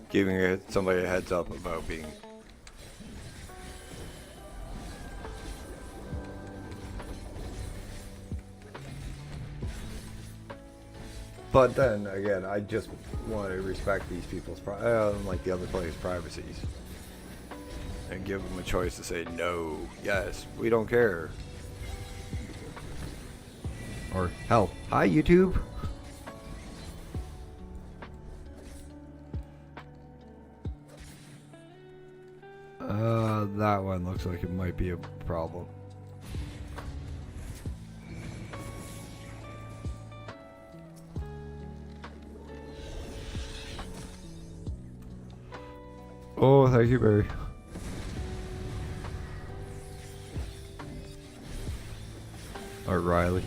giving somebody a heads up about being. But then again, I just want to respect these people's, like the other players' privacies, and give them a choice to say no, yes, we don't care, or hell, hi YouTube. That one looks like it might be a problem. Oh, thank you, Barry. Or Riley.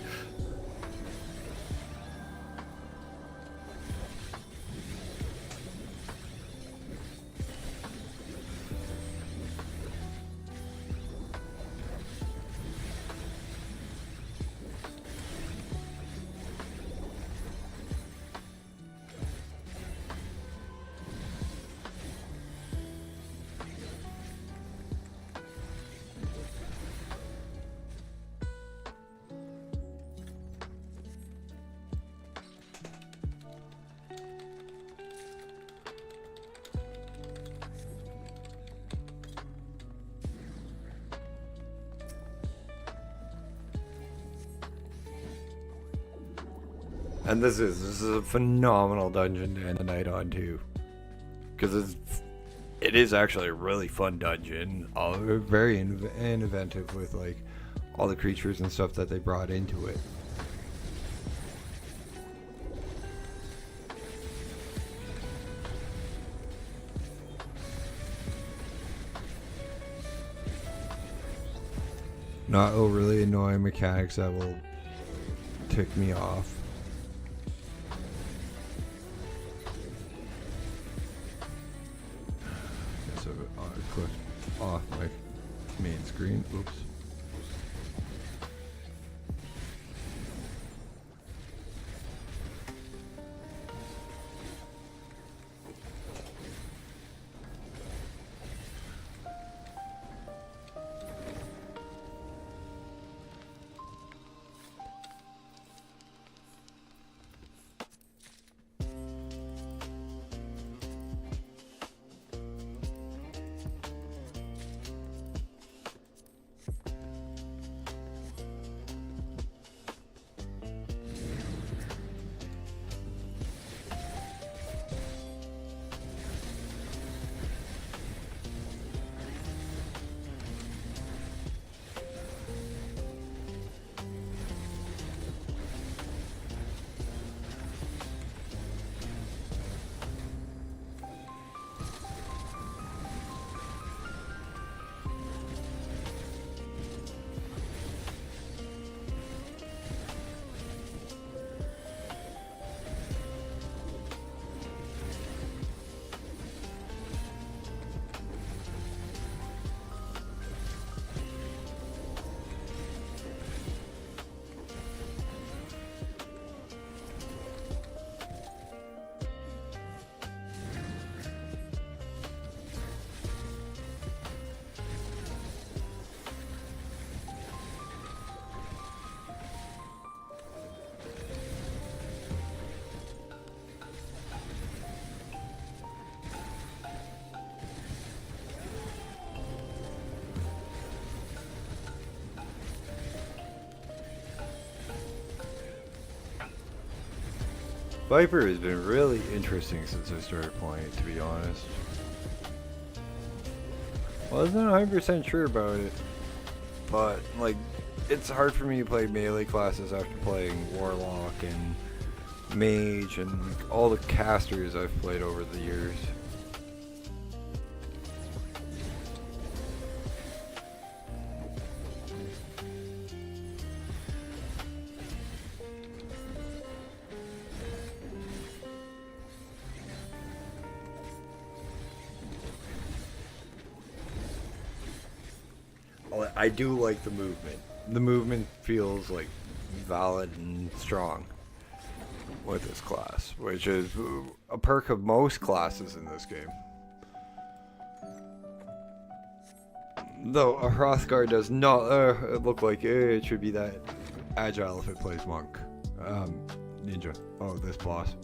And this is a phenomenal dungeon to end the night on too, because it is actually a really fun dungeon, very inventive with like all the creatures and stuff that they brought into it. Not overly annoying mechanics that will tick me off. So click off my main screen. Oops. Viper has been really interesting since I started playing it, to be honest. Wasn't 100% sure about it, but like, it's hard for me to play melee classes after playing Warlock and Mage and all the casters I've played over the years. I do like the movement. The movement feels like valid and strong. with this class, which is a perk of most classes in this game. Though a Hrothgar does not look like it should be that agile if it plays monk. Ninja. Oh, this boss.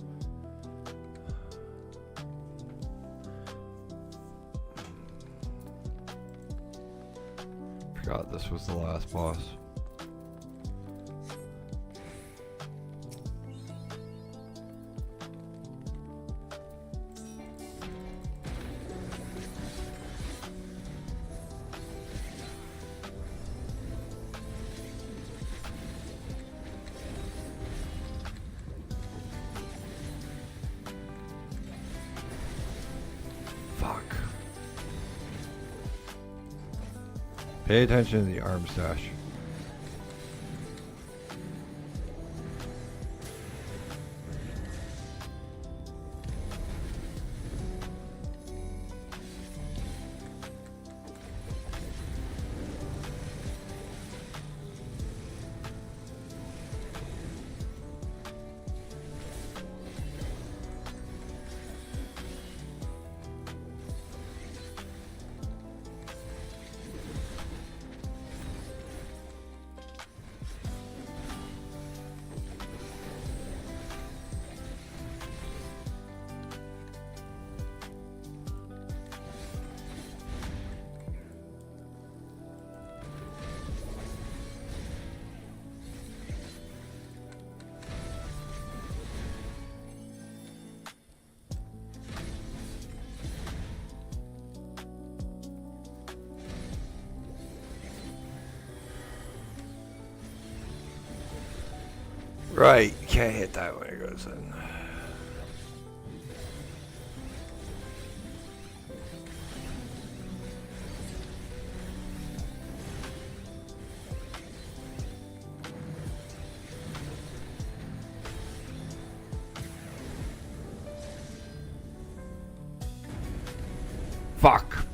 Forgot this was the last boss. Fuck. Pay attention to the arm stash. Right, you can't hit that when it goes in. Fuck.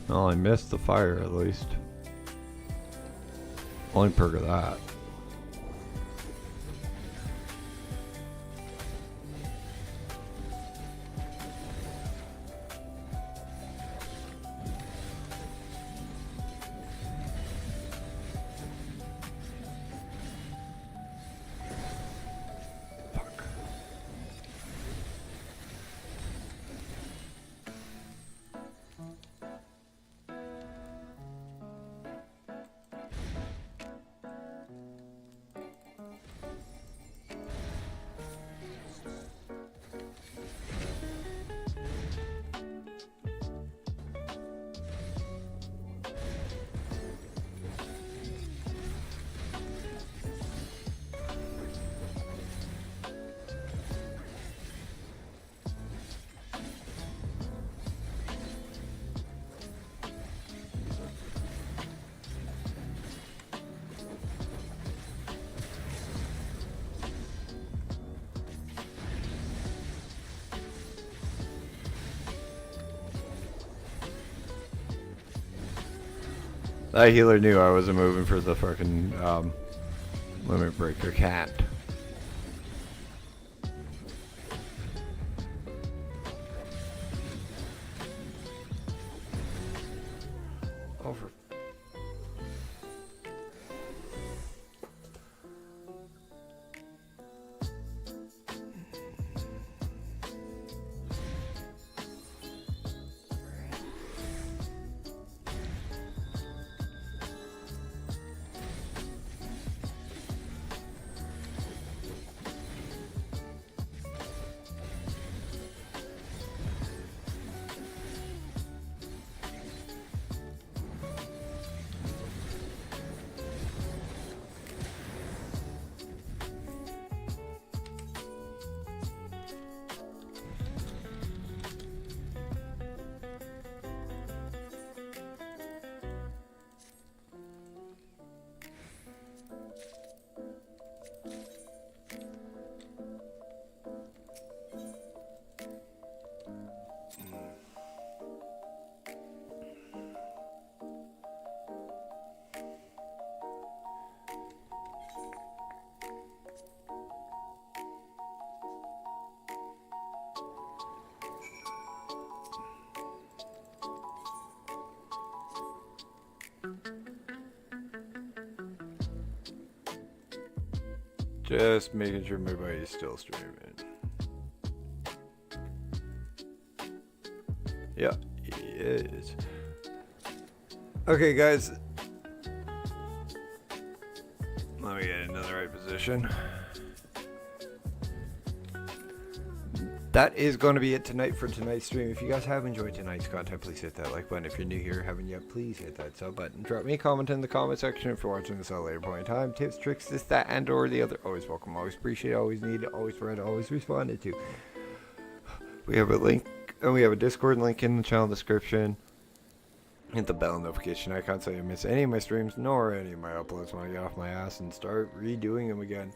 Well, I missed the fire at least. Only perk of that. That healer knew I wasn't moving for the fucking limit breaker. Can't. Over. Just making sure my buddy is still streaming. Yeah, he is. Okay, guys. Let me get into the right position. That is going to be it tonight for tonight's stream. If you guys have enjoyed tonight's content, please hit that like button. If you're new here, haven't yet, please hit that sub button. Drop me a comment in the comment section if you're watching this at a later point in time. Tips, tricks, this, that, and or the other. Always welcome, always appreciate, always need, always read, always responded to. We have a link, and we have a Discord link in the channel description. Hit the bell notification icon so you don't miss any of my streams, nor any of my uploads when I get off my ass and start redoing them again.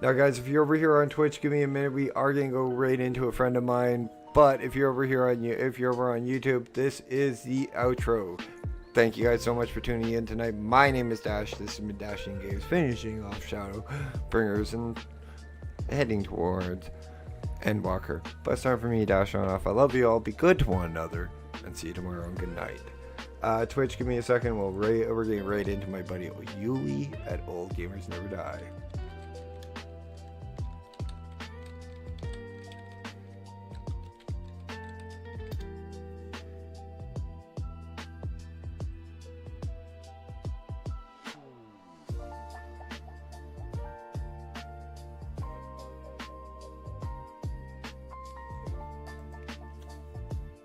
Now, guys, if you're over here on Twitch, give me a minute. We are gonna go right into a friend of mine. But if you're over here on YouTube, this is the outro. Thank you guys so much for tuning in tonight. My name is Dash. This has been Dashing Games, finishing off Shadowbringers and heading towards Endwalker. But it's time for me to dash on off. I love you all. Be good to one another, and see you tomorrow. And good night. Twitch, give me a second. We're getting right into my buddy Yuli at Old Gamers Never Die.